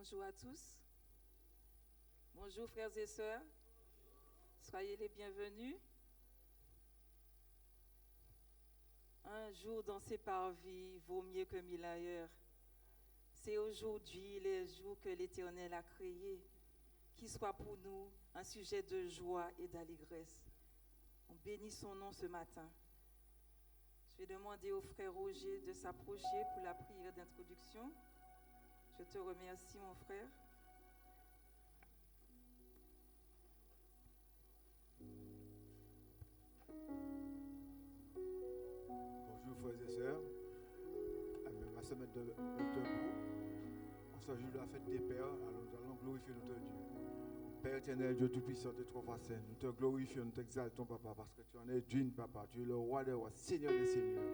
Bonjour à tous. Bonjour frères et sœurs. Soyez les bienvenus. Un jour dans ces parvis vaut mieux que 1000 ailleurs. C'est aujourd'hui les jours que l'Éternel a créés, qui soit pour nous un sujet de joie et d'allégresse. On bénit son nom ce matin. Je vais demander au frère Roger de s'approcher pour la prière d'introduction. Je te remercie, mon frère. Bonjour frères et sœurs. On va se mettre debout. On s'agit de la fête des Pères. Alors nous allons glorifier notre Dieu. Père éternel, Dieu tout-puissant, de trois fois saint, nous te glorifions, nous t'exaltons, papa, parce que tu en es digne, papa. Tu es le roi des rois, Seigneur des seigneurs.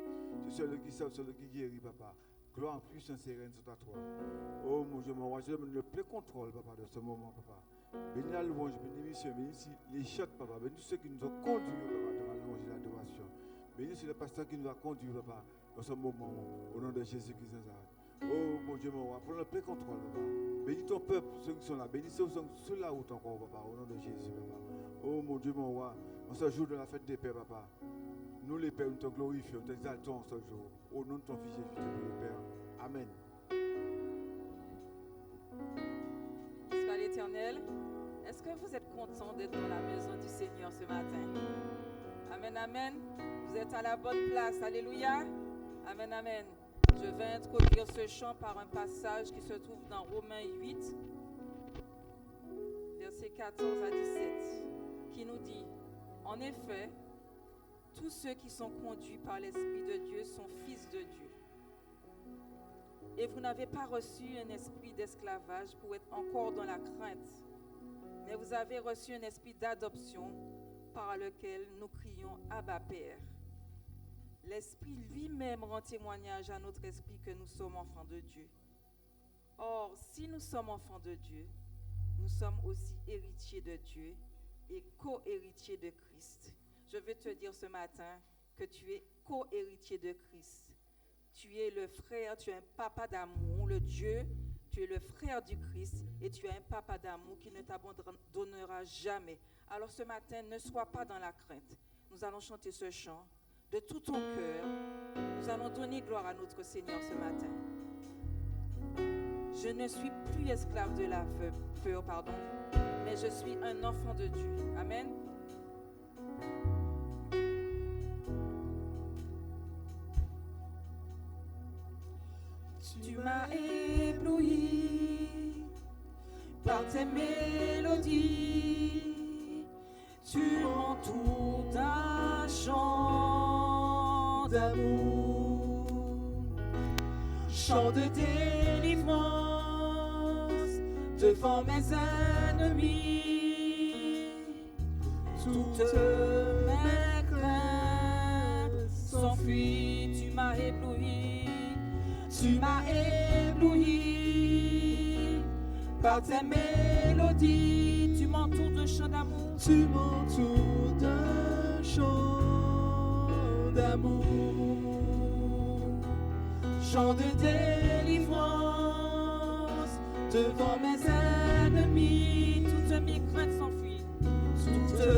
Tu es celui qui sauve, celui qui guérit, papa. Gloire, puissance et règne sont à toi. Oh mon Dieu, mon roi, je demande le plein contrôle, papa, de ce moment, papa. Bénis la louange, bénis l'émission, bénis les chants, papa. Bénis ceux qui nous ont conduits, papa, dans la louange et l'adoration. Bénis le pasteur qui nous a conduits, papa, dans ce moment, au nom de Jésus-Christ Nazareth. Oh mon Dieu, mon roi, prends le plein contrôle, papa. Bénis ton peuple, ceux qui sont là. Bénis ceux qui sont sur la route encore, papa, au nom de Jésus, papa. Oh mon Dieu, mon roi, en ce jour de la fête des Pères, papa. Nous les Pères, nous te glorifions, nous t'exaltons en ce jour. Au nom de ton Fils Jésus, le Père. Amen. Soit l'Éternel. Est-ce que vous êtes content d'être dans la maison du Seigneur ce matin? Amen, amen. Vous êtes à la bonne place. Alléluia. Amen, amen. Je vais introduire ce chant par un passage qui se trouve dans Romains 8, versets 14 à 17, qui nous dit: en effet, tous ceux qui sont conduits par l'Esprit de Dieu sont fils de Dieu. Et vous n'avez pas reçu un esprit d'esclavage pour être encore dans la crainte, mais vous avez reçu un esprit d'adoption par lequel nous crions Abba Père. L'Esprit lui-même rend témoignage à notre esprit que nous sommes enfants de Dieu. Or, si nous sommes enfants de Dieu, nous sommes aussi héritiers de Dieu et co-héritiers de Christ. Je veux te dire ce matin que tu es co-héritier de Christ. Tu es le frère, tu es un papa d'amour, le Dieu, tu es le frère du Christ et tu es un papa d'amour qui ne t'abandonnera jamais. Alors ce matin, ne sois pas dans la crainte. Nous allons chanter ce chant de tout ton cœur. Nous allons donner gloire à notre Seigneur ce matin. Je ne suis plus esclave de la peur, mais je suis un enfant de Dieu. Amen. Tu m'as ébloui par tes mélodies, tu m'entoures d'un chant d'amour, chant de délivrance devant mes ennemis. Toutes mes craintes s'enfuient, tu m'as ébloui. Tu m'as ébloui par tes mélodies, tu m'entoures d'un chant d'amour. Tu m'entoures d'un chant d'amour, Chant de délivrance devant mes ennemis. Toutes mes craintes s'enfuient. Toutes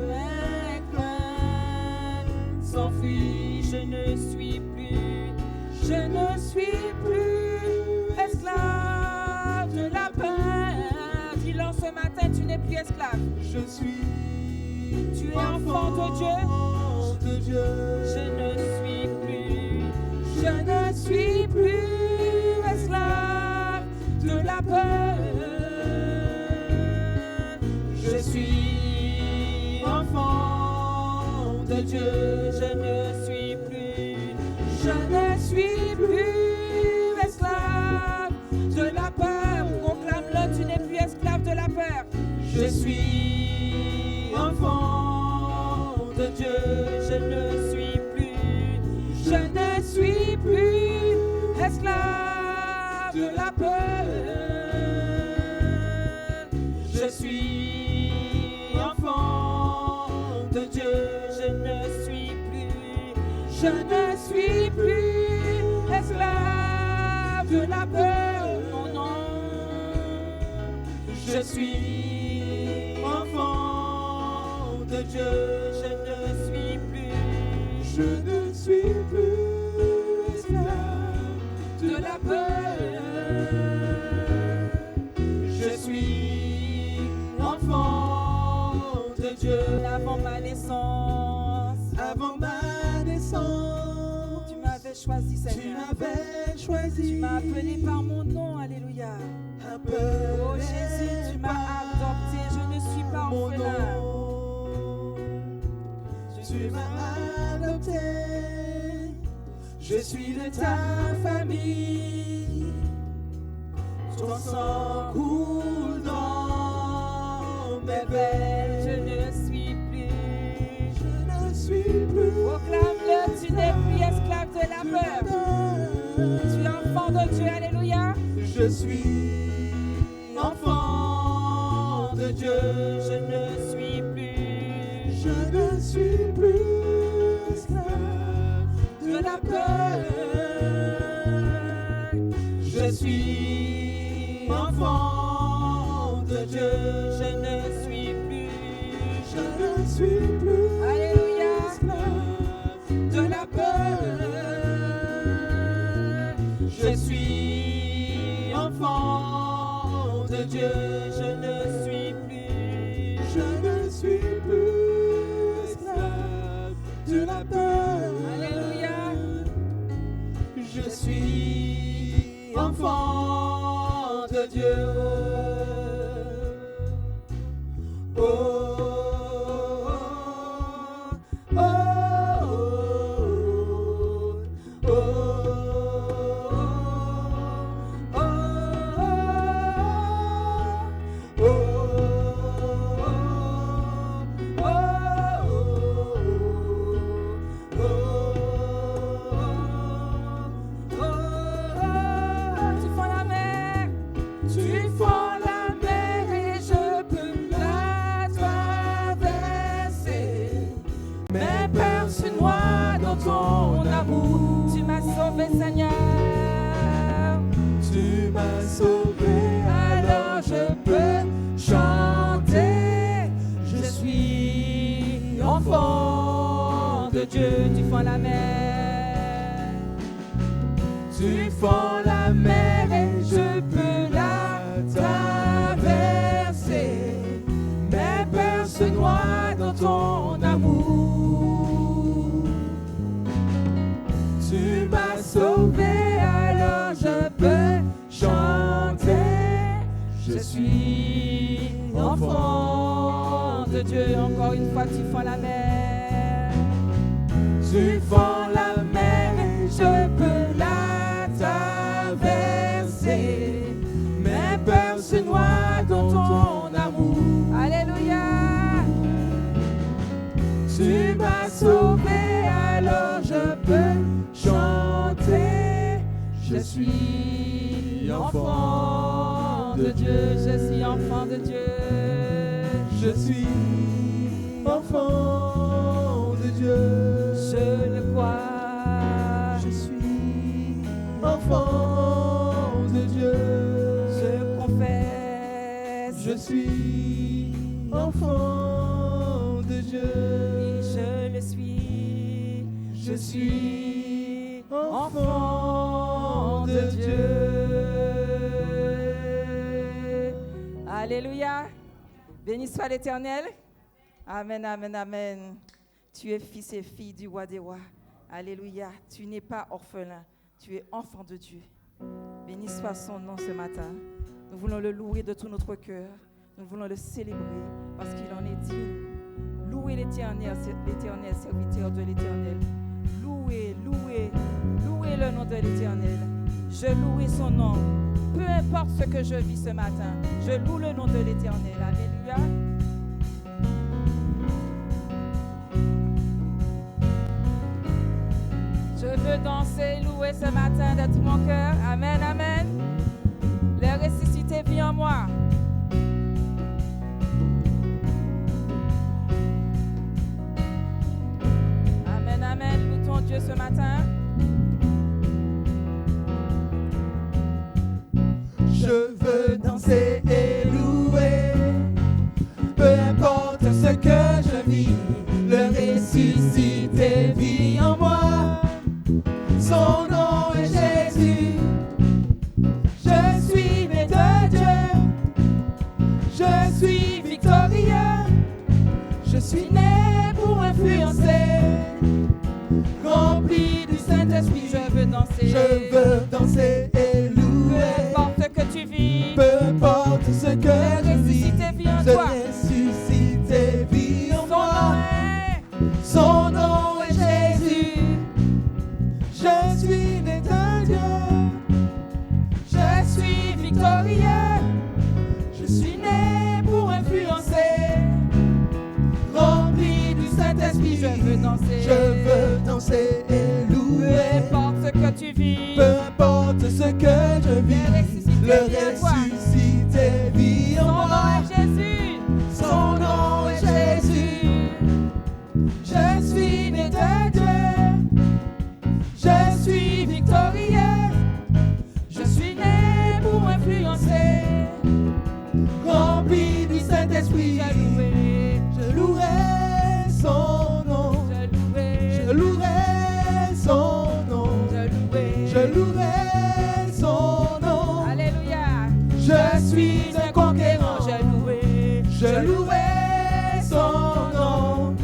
mes craintes s'enfuient. Je ne suis plus esclave de la peur. Dis-le ce matin, tu n'es plus esclave. je suis Tu es enfant de Dieu. de Dieu. Je ne suis plus esclave de la peur. Je suis enfant de Dieu. Je ne suis plus esclave de la peur. Proclame-le, tu n'es plus esclave de la peur. Je suis enfant de Dieu. Je ne suis plus esclave de la peur. Je suis enfant de Dieu. Je ne suis plus esclave de la peur. Non, non. Je suis enfant de Dieu. Je ne suis plus Je ne suis plus esclave de la peur. Je suis enfant de Dieu. Avant ma naissance, Avant ma naissance, tu m'avais choisi, tu Seigneur. m'avais choisi. Tu m'as appelé par mon nom, alléluia. Appelé Oh Jésus, tu m'as adopté, je ne suis pas mon orphelin. nom. Je Tu suis m'as adopté. Je suis de ta famille. Ton sang coule dans mes veines. je ne suis plus. Je ne suis plus. Proclame-le, tu n'es plus esclave de la peur. Tu es enfant de Dieu, alléluia. Je suis enfant de Dieu. Je ne suis plus Je ne suis plus esclave de la peur. Je suis enfant de Dieu. Je ne suis plus. Je ne suis plus Alléluia. esclave De la peur. Je suis enfant de Dieu. Je ne suis plus. Je ne suis plus esclave de la peur. Alléluia. Je suis enfant de Dieu. Oh, oh, oh, Tu fends la mer. tu fends la mer et je peux la traverser. Mes peurs se noient dans ton amour. Tu m'as sauvé, Seigneur. Tu m'as sauvé, alors je peux chanter. Je suis enfant de Dieu. Tu fends la mer. Tu fends la mer et je peux la traverser. Mes peurs se noient dans ton amour. Tu m'as sauvé, alors je peux chanter. Je suis enfant de Dieu. Encore une fois, tu fends la mer. Tu fends la mer et je peux la traverser. Mes peurs se noient dans ton amour. Alléluia. Tu m'as sauvé, alors je peux chanter. Je suis enfant de Dieu. Je suis enfant de Dieu. Je suis enfant de Dieu. Je le crois. Je suis enfant de Dieu. Je confesse. Je suis enfant de Dieu. Oui, je le suis. Je suis enfant de Dieu. Alléluia. Béni soit l'Éternel. Amen, amen, amen. Tu es fils et fille du roi des rois. Alléluia. Tu n'es pas orphelin. Tu es enfant de Dieu. Béni soit son nom ce matin. Nous voulons le louer de tout notre cœur. Nous voulons le célébrer parce qu'il en est digne. Louez l'Éternel, serviteur de l'Éternel. Louez, louez, louez le nom de l'Éternel. Je loue son nom. Peu importe ce que je vis ce matin, je loue le nom de l'Éternel. Alléluia. Je veux danser, louer ce matin de tout mon cœur. Amen, amen. Le ressuscité vit en moi. Amen, amen. Loue ton Dieu ce matin. Je veux danser et louer vis. Peu importe ce que je vis, Ressuscité vit en ce toi. ressuscité vit en Son moi. nom est. Son nom est Jésus. Je suis né de Dieu. Je suis victorieux. Je suis né pour influencer. Rempli du Saint-Esprit, Je veux danser. Je veux danser et Peu louer. importe ce que tu vis. Peu importe ce que je vis, le ressuscité vit en Son moi. nom est Jésus. Son nom est Jésus. Je suis né de Dieu. Je suis victorieux. Je suis né pour influencer. Rempli du Saint-Esprit, je louerai son nom. Je louerai son nom. Je louerai son nom. Alléluia. Je suis un conquérant. Je louerai son nom.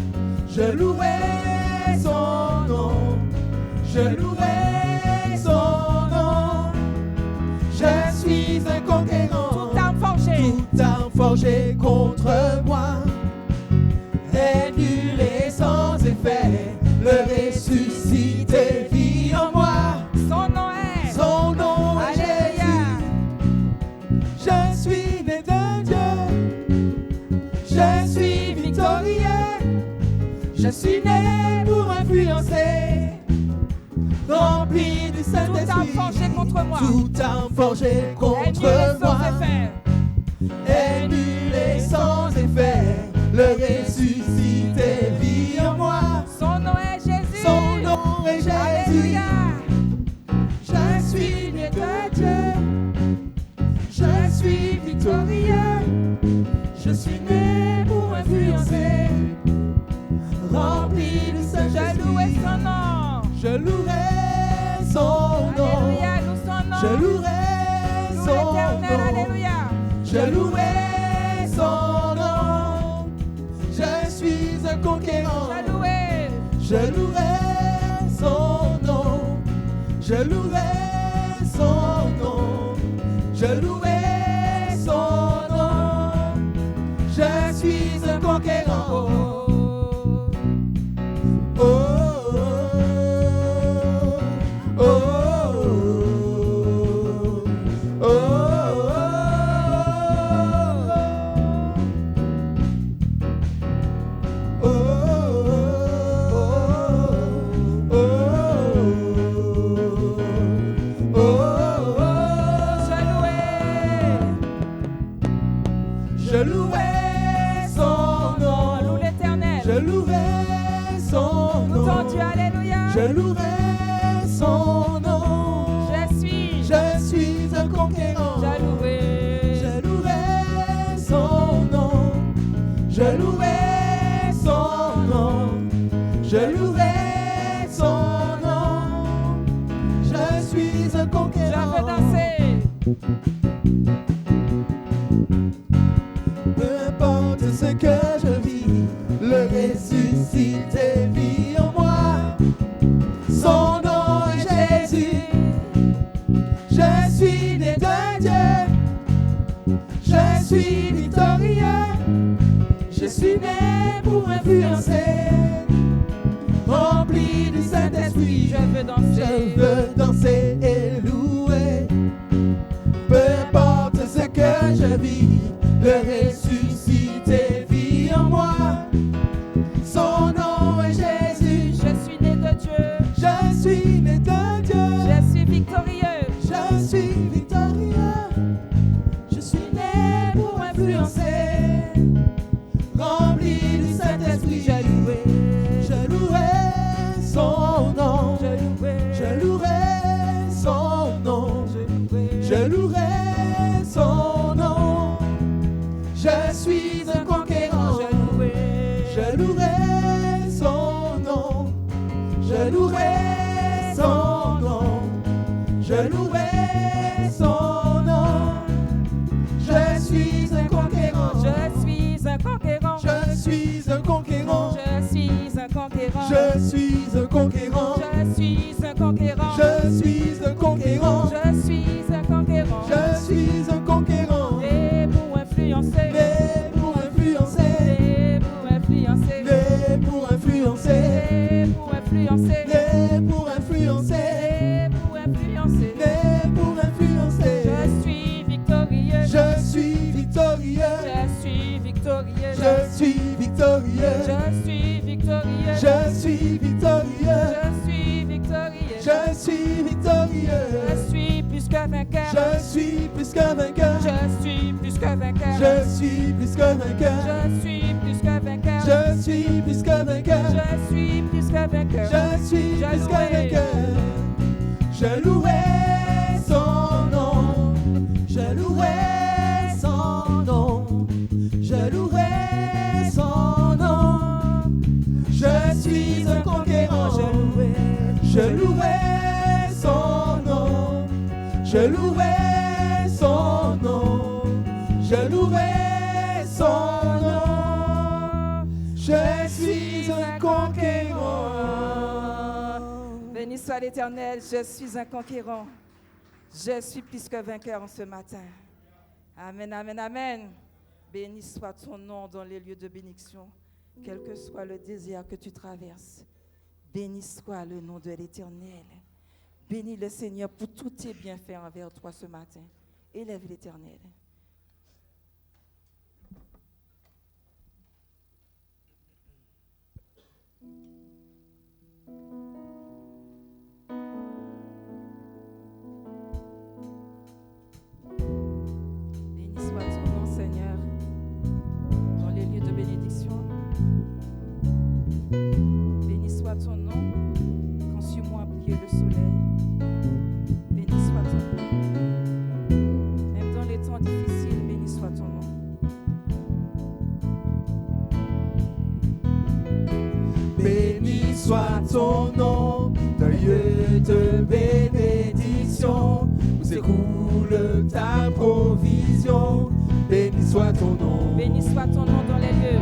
Je louerai son nom. Je louerai son nom. Je suis un conquérant. Toute arme forgée. Toute arme forgée contre moi est nulle et sans effet. Le ressuscité vit en moi. Son nom est. Son nom est Alléluia. Jésus. Je suis né de Dieu. Je suis victorieux. Je suis né pour influencer. Rempli du Toute arme Saint-Esprit. forgée contre moi. Toute arme forgée Est contre nulle et moi sans effet. est nulle et sans effet. Le ressuscité vit en moi. Son nom est Jésus. Son nom est Jésus. Alléluia. Je suis né de Dieu. Je suis victorieux. Je suis né pour influencer. Rempli de Saint-Esprit. Je louerai son nom. Je louerai son nom. Alléluia. Loue son nom. Je louerai Loue son l'Éternel. nom. Alléluia. Je louerai son nom. Je suis un conquérant. Je louerai. Je louerai son nom. Je louerai son nom. Je louerai son nom. Je suis un conquérant. Oh, oh, oh, oh, Je louerai son nom. Loue l'Éternel. Je louerai son Loue ton nom. Dieu. Alléluia. Je louerai son nom. Je suis un conquérant. Je louerai. Je louerai son nom. Je louerai son nom. Je louerai son nom. Je suis un Je conquérant. veux danser. Peu importe ce que je vis, le ressuscité vit en moi. Son nom est Jésus. Je suis né de Dieu. Je suis victorieux. Je suis né pour influencer. Rempli du Saint-Esprit, Je veux danser. je veux danser et louer. Peu importe ce que je vis, le ressuscité vit en moi. Son nom est Jésus. Je suis né de Dieu. Je suis né de Dieu. Je suis victorieux. Je suis victorieux. Je suis né pour influencer. Rempli du Saint-Esprit, je louerai son nom. Je louerai son nom. Je louerai son nom. Je suis un conquérant. Je louerai son nom. Je louerai son nom. Je louerai son nom. Je suis un conquérant. Je suis un conquérant. Je suis un conquérant. Je suis un conquérant. Je suis un conquérant. Je suis un conquérant. Je suis un conquérant. Je suis un conquérant. Je suis un conquérant. plus que vainqueur. Je suis plus que vainqueur. Je suis plus que vainqueur. Je suis plus que vainqueur. Je suis plus que vainqueur. Je suis plus que vainqueur. Je louerai son nom. Je louerai son nom. Je louerai son nom. Je suis un conquérant. Je louerai son nom. Je louerai son nom. Je louerai son nom. Je suis un conquérant. Béni soit l'Éternel, je suis un conquérant. Je suis plus que vainqueur en ce matin. Amen, amen, amen. Béni soit ton nom dans les lieux de bénédiction, quel que soit le désert que tu traverses. Béni soit le nom de l'Éternel. Bénis le Seigneur pour tous tes bienfaits envers toi ce matin. Élève l'Éternel. Béni soit ton nom, Seigneur, dans les lieux de bénédiction. Béni soit ton nom, quand sur moi brille le soleil. Béni soit ton nom. Même dans les temps difficiles, béni soit ton nom. Béni soit ton nom, d'un lieu de bénédiction, où s'écoule ta provision. Béni soit ton nom. Béni soit ton nom dans les lieux.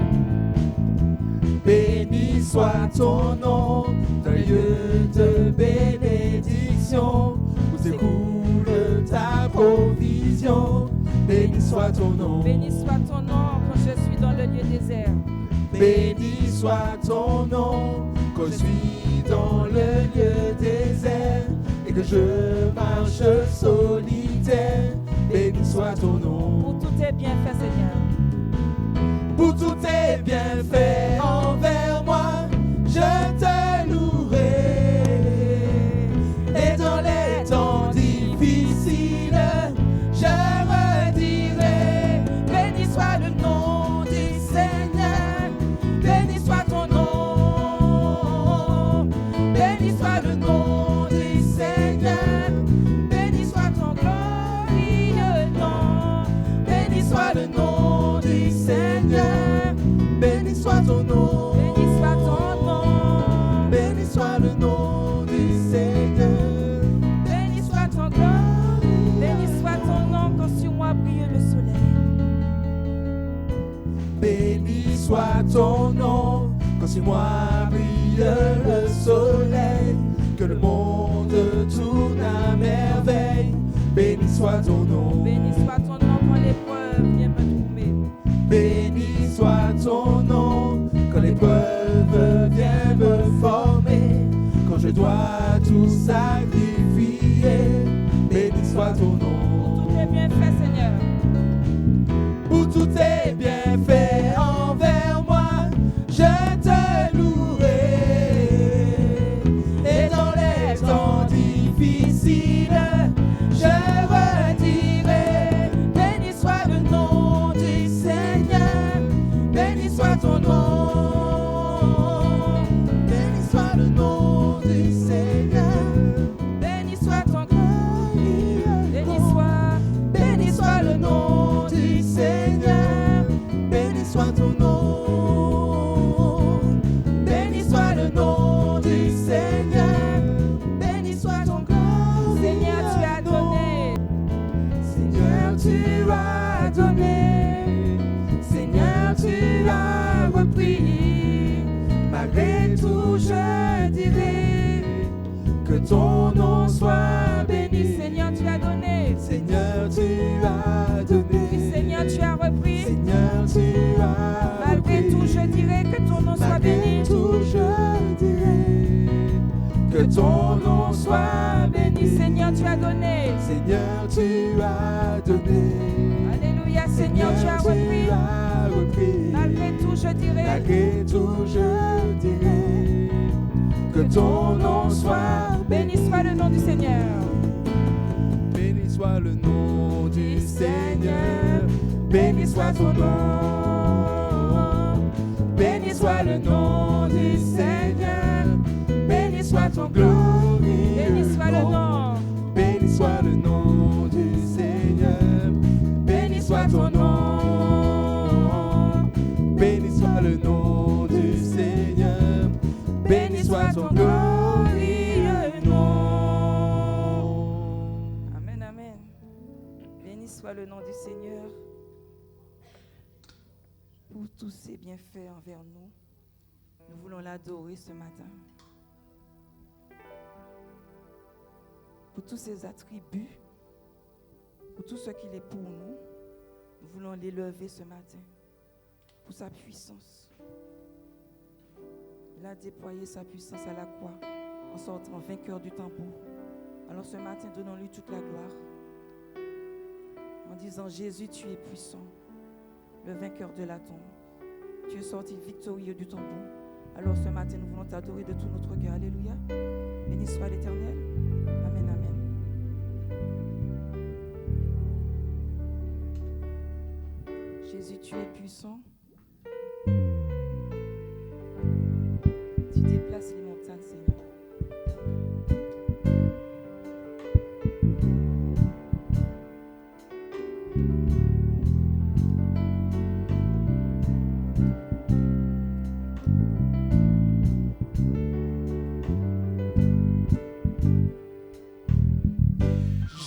Béni soit ton nom, d'un lieu de bénédiction, où s'écoule ta provision. Béni soit ton nom. Béni soit ton nom quand je suis dans le lieu désert. Béni soit ton nom, quand je suis dans le lieu désert et que je marche solitaire. Béni soit ton nom. Pour tous tes bienfaits, Seigneur. Pour tous tes bienfaits envers moi, je te louerai. Et dans les temps difficiles, je redirai. Béni soit le nom du Seigneur. Béni soit ton nom. Béni soit le nom du Seigneur. Béni soit ton glorieux nom. Béni soit le nom du Seigneur. Béni soit ton nom. Béni soit ton nom. Béni soit le nom du Seigneur. Béni soit ton gloire. Béni soit ton nom quand sur moi brille le soleil. Béni soit ton nom, quand sur moi brille le soleil, que le monde tourne à merveille. Béni soit ton nom. Béni soit ton nom quand l'épreuve vient me trouver. Béni soit ton nom, quand l'épreuve vient me former, quand je dois tout sacrifier. Béni soit ton nom. Pour tous tes bienfaits, Seigneur. Pour tous tes bienfaits envers moi, je te louerai. Et dans les temps difficiles, je redirai. Béni soit le nom du Seigneur. Béni soit ton nom. Béni soit le nom du Seigneur. Béni soit ton glorieux nom. Béni soit le nom du Seigneur. Béni soit ton nom. Béni soit le nom du Seigneur. Béni soit ton corps. Seigneur, tu as donné. Seigneur, tu as donné. Seigneur, tu as repris. Malgré tout, je dirai que ton nom soit béni. Seigneur, tu as donné. Seigneur, tu as donné. Oui, Seigneur, tu as repris. Seigneur, tu as Malgré repris. tout, je dirai que ton nom soit Malgré béni. tout, je dirai que ton nom soit béni. Seigneur, tu as donné. Seigneur, tu as donné. Alléluia, Seigneur, tu as repris. Malgré tout, je dirai Malgré tout, je dirai que ton nom soit béni soit le nom du Seigneur. Béni soit le nom du Seigneur. béni soit ton nom. Béni soit le nom du Seigneur. Béni soit ton glorieux Béni soit le nom. Béni soit le nom du Seigneur. Béni soit ton nom. Béni soit le nom du Seigneur. Béni soit ton glorieux nom. Amen, amen. Béni soit le nom du Seigneur pour tous ses bienfaits envers nous. Nous voulons l'adorer ce matin. Pour tous ses attributs, pour tout ce qu'il est pour nous, nous voulons l'élever ce matin. Pour sa puissance. Il a déployé sa puissance à la croix en sortant vainqueur du tambour. Alors ce matin, donnons-lui toute la gloire. En disant, Jésus, tu es puissant, le vainqueur de la tombe. Tu es sorti victorieux du tambour. Alors ce matin, nous voulons t'adorer de tout notre cœur. Alléluia. Béni soit l'Éternel. Amen, amen. Jésus, tu es puissant. Tu déplaces les montagnes, Seigneur.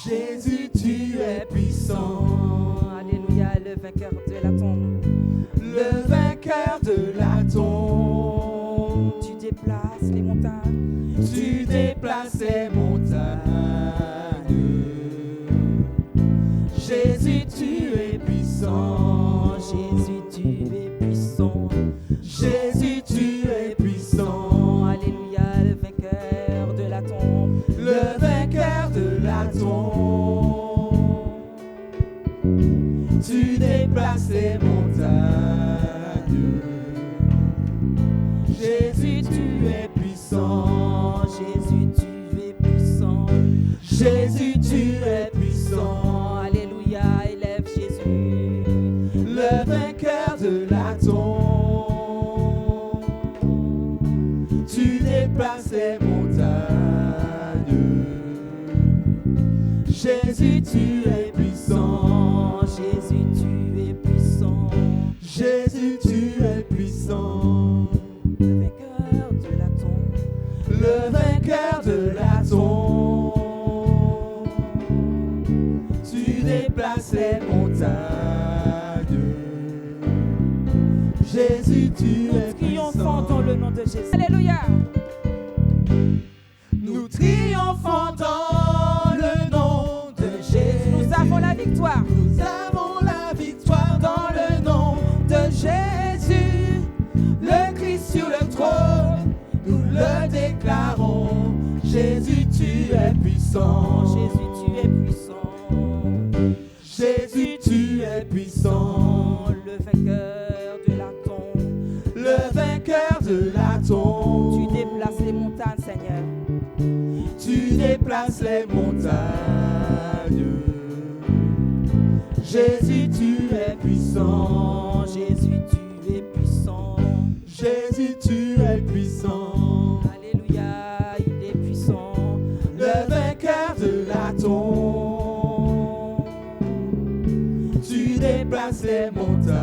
Jésus, tu es puissant. Alléluia, le vainqueur de la tombe. Le vainqueur de la tombe. Tu déplaces les montagnes. Tu déplaces les montagnes. Jésus, tu es puissant. Jésus, tu es puissant. Jésus, tu es puissant. Alléluia, le vainqueur de la tombe. Le vainqueur de la tombe. Tu déplaces les montagnes. Jésus, tu es puissant. Jésus, tu es puissant. Jésus, tu es puissant. Alléluia, élève Jésus. Le vainqueur de la tombe. Tu déplaces les montagnes. Jésus, tu es puissant. Jésus, tu es puissant. Jésus, tu es puissant. Le vainqueur de la tombe. Le vainqueur de la tombe. Tu déplaces les montagnes. Jésus, tu es Triomphant puissant. dans le nom de Jésus. Alléluia. Nous triomphons dans le nom de Jésus. Nous avons la victoire. Nous avons la victoire dans le nom de Jésus. Le Christ sur le trône, nous le déclarons. Jésus, tu es puissant. Jésus, tu es puissant. Jésus, tu es puissant. Le vainqueur de la tombe. Le vainqueur de la tombe. Tu déplaces les montagnes, Seigneur. Tu déplaces les montagnes. Jésus, tu es puissant. Jésus, tu es puissant. Jésus, tu es puissant. Alléluia, il est puissant. Le vainqueur de la tombe. Tu déplaces les montagnes.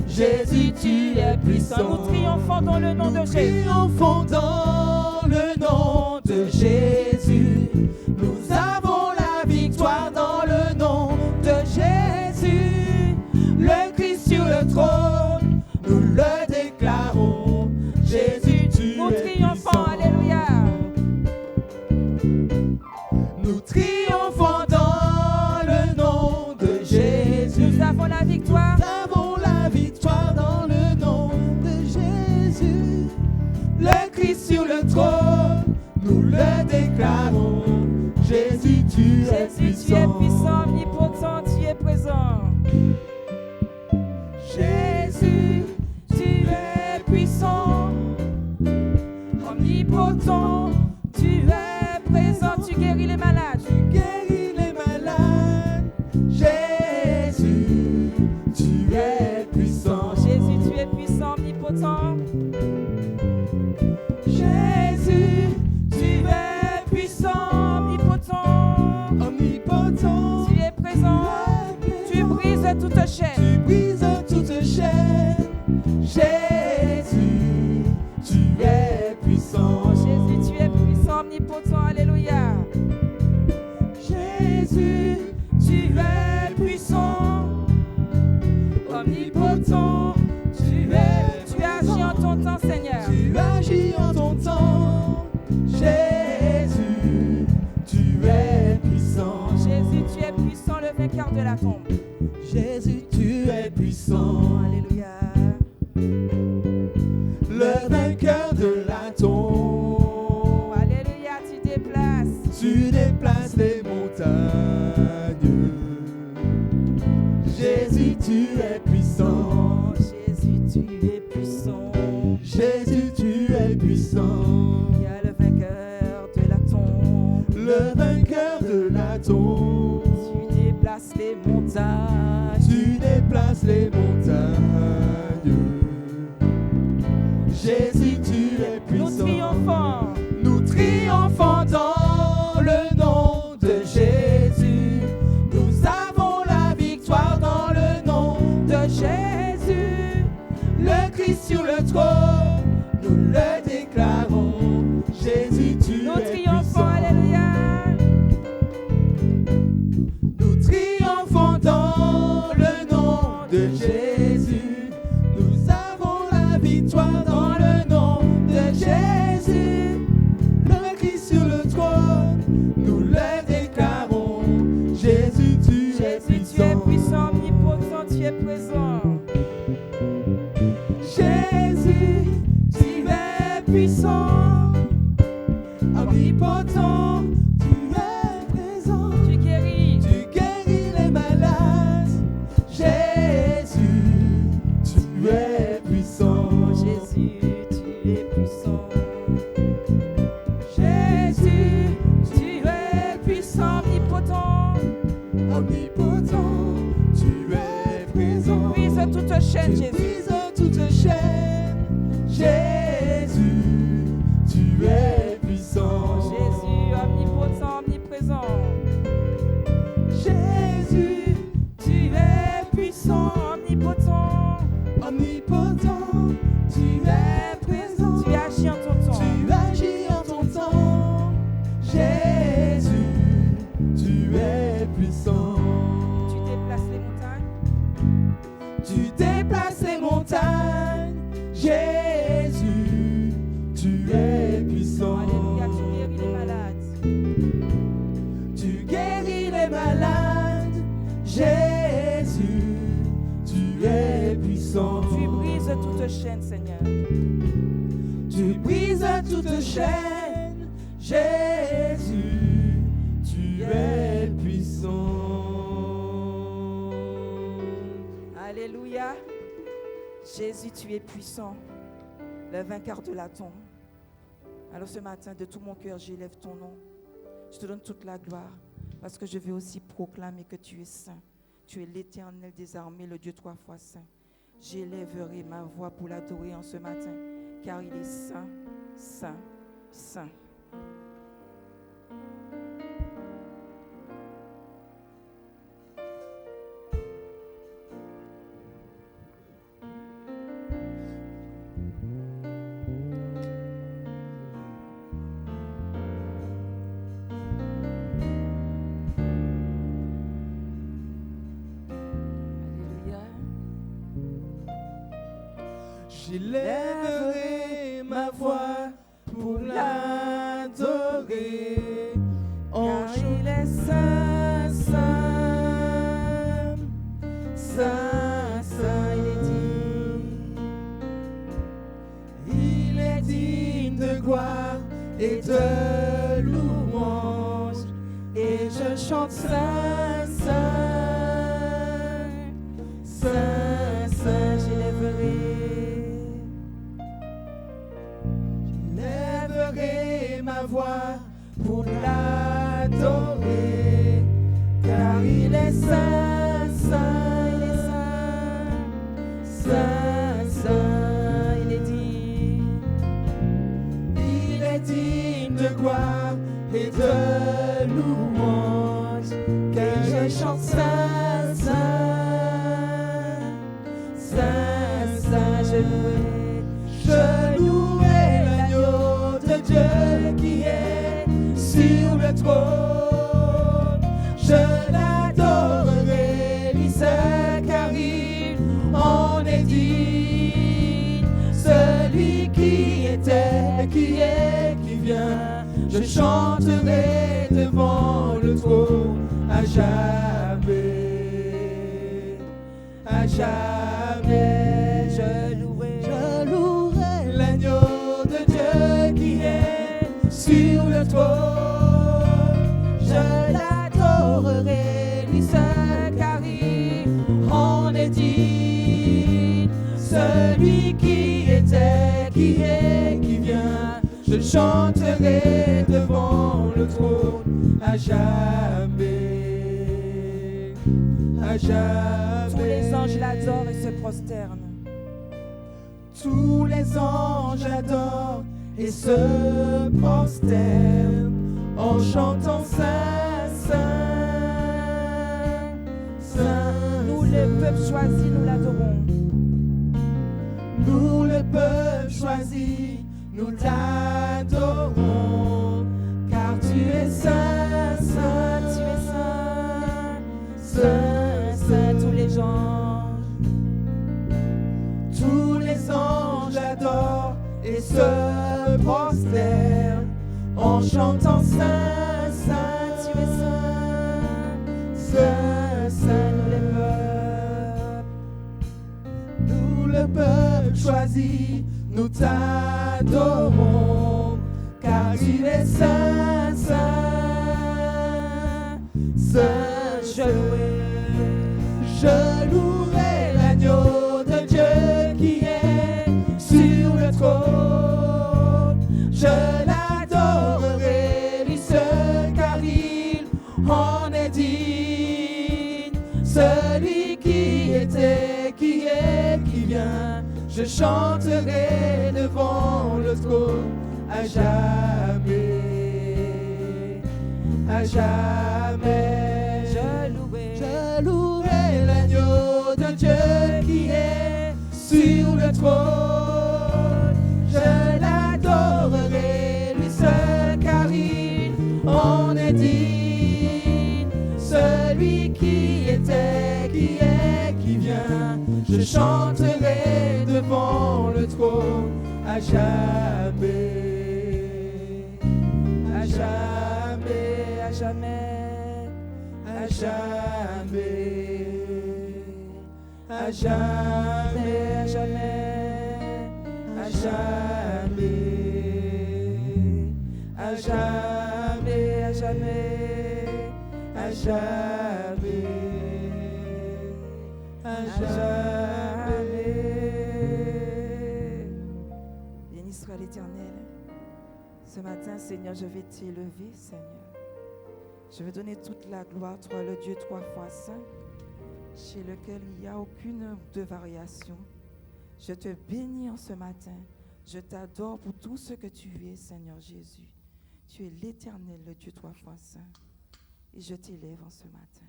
Jésus, tu es puissant. Nous triomphons dans le nom de Jésus. Triomphons dans le nom de Jésus. Nous avons la victoire dans le nom de Jésus. Le Christ sur le trône, nous le déclarons. Jésus, tu Nous es triomphons, puissant. alléluia. Nous triomphons dans le nom de Jésus. Nous avons la victoire. Nous avons la victoire dans le nom de Jésus. Le Christ sur le trône, nous le déclarons. Jésus, tu es Jésus, tu es puissant. puissant, omnipotent, tu es présent. Jésus, omnipotent. Tu es présent. Tu brises toute chaîne. Tu brises toute chaîne. Jésus, tu es puissant. Jésus, tu es puissant, omnipotent. Alléluia. Jésus, tu es puissant. Omnipotent, tu agis en ton temps, Seigneur. Tu agis en ton temps. Jésus, tu es puissant. Jésus, tu es puissant, le vainqueur de la tombe. Jésus, tu es puissant. Alléluia. Le vainqueur de la tombe. Alléluia, tu déplaces. Tu déplaces les montagnes. Jésus, tu es puissant. Jésus, tu es puissant. Jésus, tu es puissant. Il y a le vainqueur de la tombe. Le vainqueur de la tombe. Tu déplaces les montagnes. Tu déplaces les montagnes. Jésus, tu es Nous puissant. triomphons. Nous triomphons dans le nom de Jésus. Nous avons la victoire dans le nom de Jésus. Le Christ sur le trône, nous le déclarons. Jésus, tu Nous es triomphons. puissant. Alléluia. Nous triomphons dans le nom de Jésus. Nous avons la victoire dans le nom de Jésus. Le Christ sur le trône, nous le déclarons. Jésus, tu es Jésus, tu es puissant. puissant, omnipotent, tu es présent. Jésus, tu es puissant. Omnipotent, tu es présent. Tu guéris. Tu guéris les malades. Jésus, tu es puissant. Jésus, tu es puissant. Jésus, Tu es puissant, omnipotent. omnipotent, tu es présent. Brise toute chaîne, Tu Jésus. brises toute chaîne. Jésus, tu es puissant. Jésus, omnipotent, omniprésent. Jésus, Tu es puissant, omnipotent. omnipotent, tu es présent. Tu agis en ton temps. Tu agis en ton temps. Jésus, tu es puissant. Tu déplaces les montagnes. Tu déplaces les montagnes. Jésus, tu es puissant. Alléluia, tu guéris les malades. Tu guéris les malades. Jésus, tu es puissant. Tu brises toute chaîne, Seigneur. Tu brises toute chaîne. Jésus, tu es puissant. Alléluia. Jésus, tu es puissant, le vainqueur de la tombe. Alors ce matin, de tout mon cœur, j'élève ton nom. Je te donne toute la gloire, parce que je veux aussi proclamer que tu es saint. Tu es l'Éternel des armées, le Dieu trois fois saint. J'élèverai ma voix pour l'adorer en ce matin, car il est saint, saint, saint. Alléluia. J'élèverai ma voix pour l'adorer. Car il est saint, saint, saint, saint, il est dit. Il est digne de gloire et de louange. Et je chante saint, saint, saint, Saint, j'élèverai. J'élèverai ma voix pour l'adorer, car il est saint, saint, Il est saint, saint, saint, il est dit. il est digne de gloire et de louange, car et chante Saint, Saint, Saint, Saint, je louerai l'agneau de Dieu qui est sur le trône. Je l'adorerai, lui seul, car il en est digne. Celui qui était, qui est, qui vient, je chanterai devant le trône à jamais, à jamais. Je louerai l'agneau de Dieu qui est sur le trône. Je l'adorerai, lui seul, car il en est digne. Celui qui était, qui est, qui vient, je chanterai devant le trône à jamais, à jamais. Tous les anges l'adorent et se prosternent. Tous les anges adorent et se prosternent en chantant Saint, Saint, Saint. Nous, le peuple choisi, nous l'adorons. Nous, le peuple choisi, nous t'adorons, car tu es Saint, Saint, Tu es saint, Saint, saint, tous les anges. Tous les anges adorent et se prosternent en chantant Saint, Saint, Tu es saint, Saint, Saint, nous le peuple choisi, nous t'adorons, car tu es Saint, Saint, Saint, je louerai l'agneau de Dieu qui est sur le trône. Je l'adorerai, lui seul, car il en est digne. Celui qui était, qui est, qui vient, je chanterai devant le trône à jamais, à jamais. Je louerai l'agneau de Dieu qui est sur le trône. Je l'adorerai, lui seul, car il en est digne. Celui qui était, qui est, qui vient, je chanterai devant le trône à jamais, à jamais, à jamais, à jamais, à jamais, à jamais, à jamais, à jamais, à jamais, à jamais, à jamais. Béni soit l'Éternel. Ce matin, Seigneur, je vais t'élever, Seigneur. Je vais donner toute la gloire, toi, le Dieu 3 fois saint, chez lequel il n'y a aucune de variation. Je te bénis en ce matin. Je t'adore pour tout ce que tu es, Seigneur Jésus. Tu es l'Éternel, le Dieu 3 fois saint. Et je t'élève en ce matin.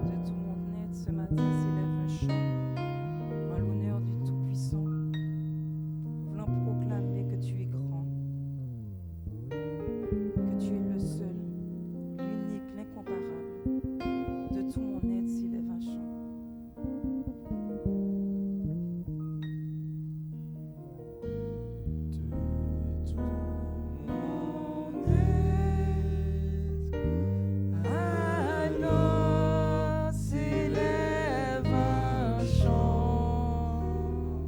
De tout mon être, ce matin s'élève un chant en l'honneur du Tout-Puissant, voulant proclamer que tu es grand, que tu es le seul, l'unique, l'incomparable. De tout mon être s'élève un chant. Alors s'élève un chant,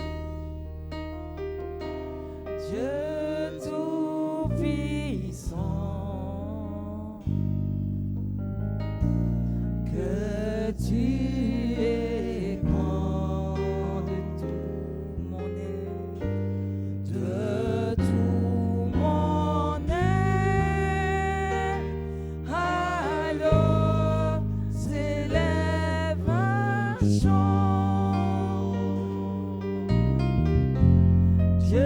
Dieu Tout-Puissant, que tu es grand de tout mon être, de tout mon être. Alors s'élève un chant, Dieu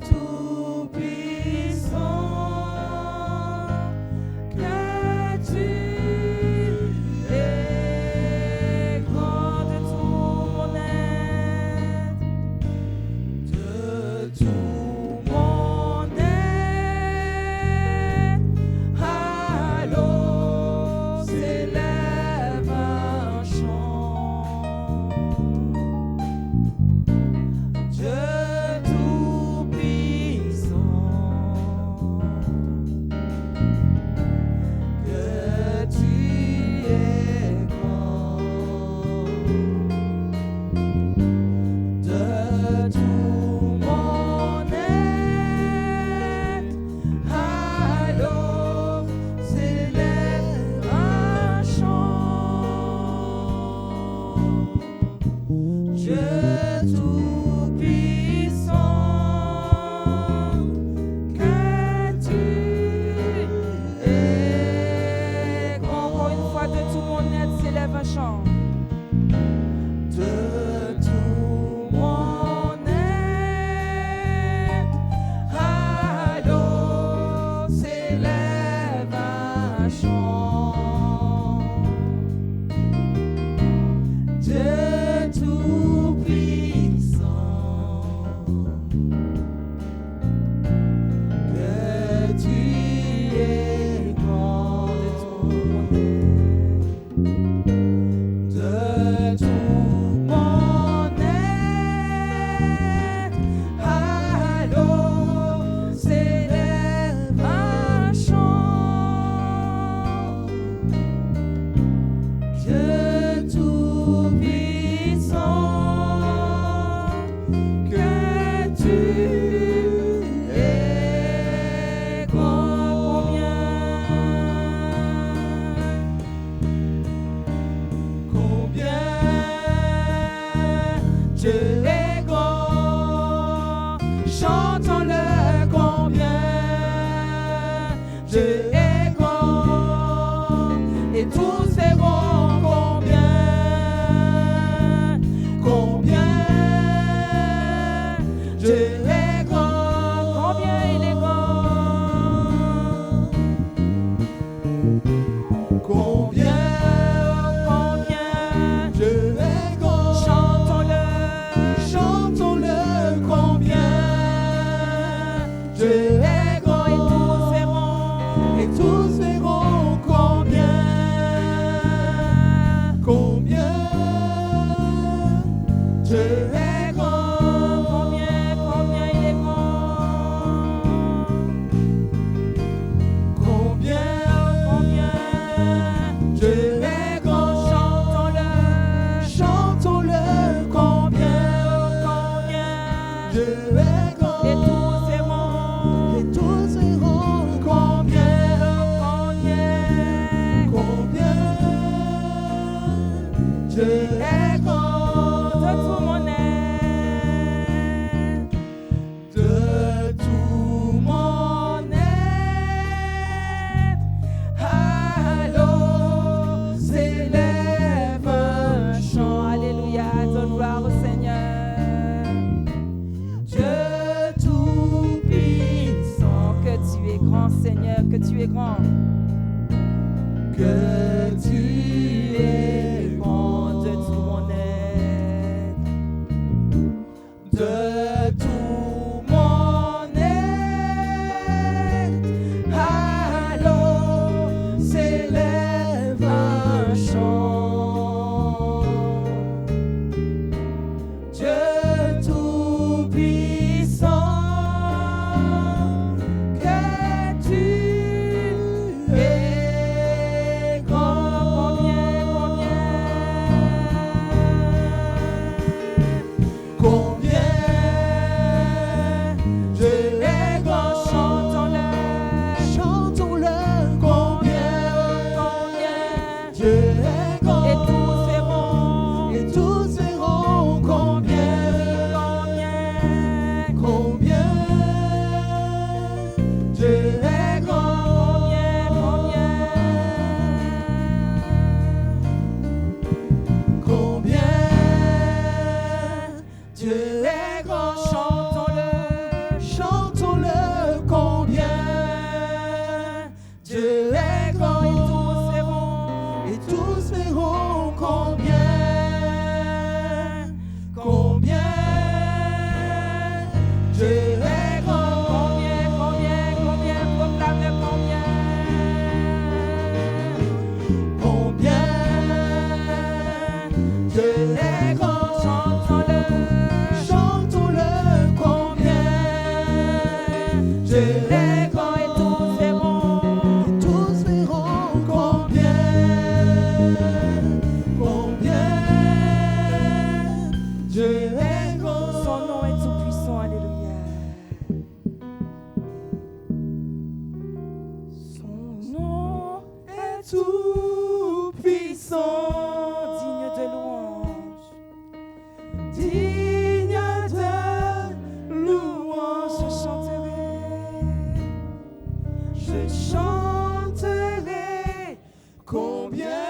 tout-puissant, que tu es grand de tout mon être, de tout mon être. Alors s'élève un chant. Dieu Combien Dieu est grand. Combien, proclamez Combien Dieu est grand. Chantons-le, combien Dieu est grand. et tous verront. Tous verront combien Dieu est grand. Son nom est tout puissant, alléluia. Son nom Est tout puissant, digne de louange. digne de louange. Je chanterai combien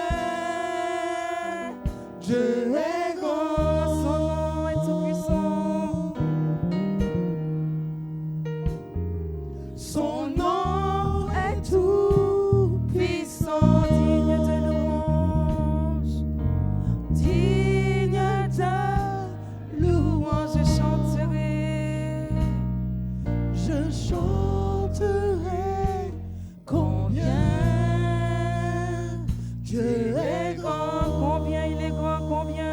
Dieu est grand. Son nom est tout puissant. Son nom est tout puissant, Digne de louange. digne de louange. Je chanterai combien Dieu est grand. Combien il est grand, combien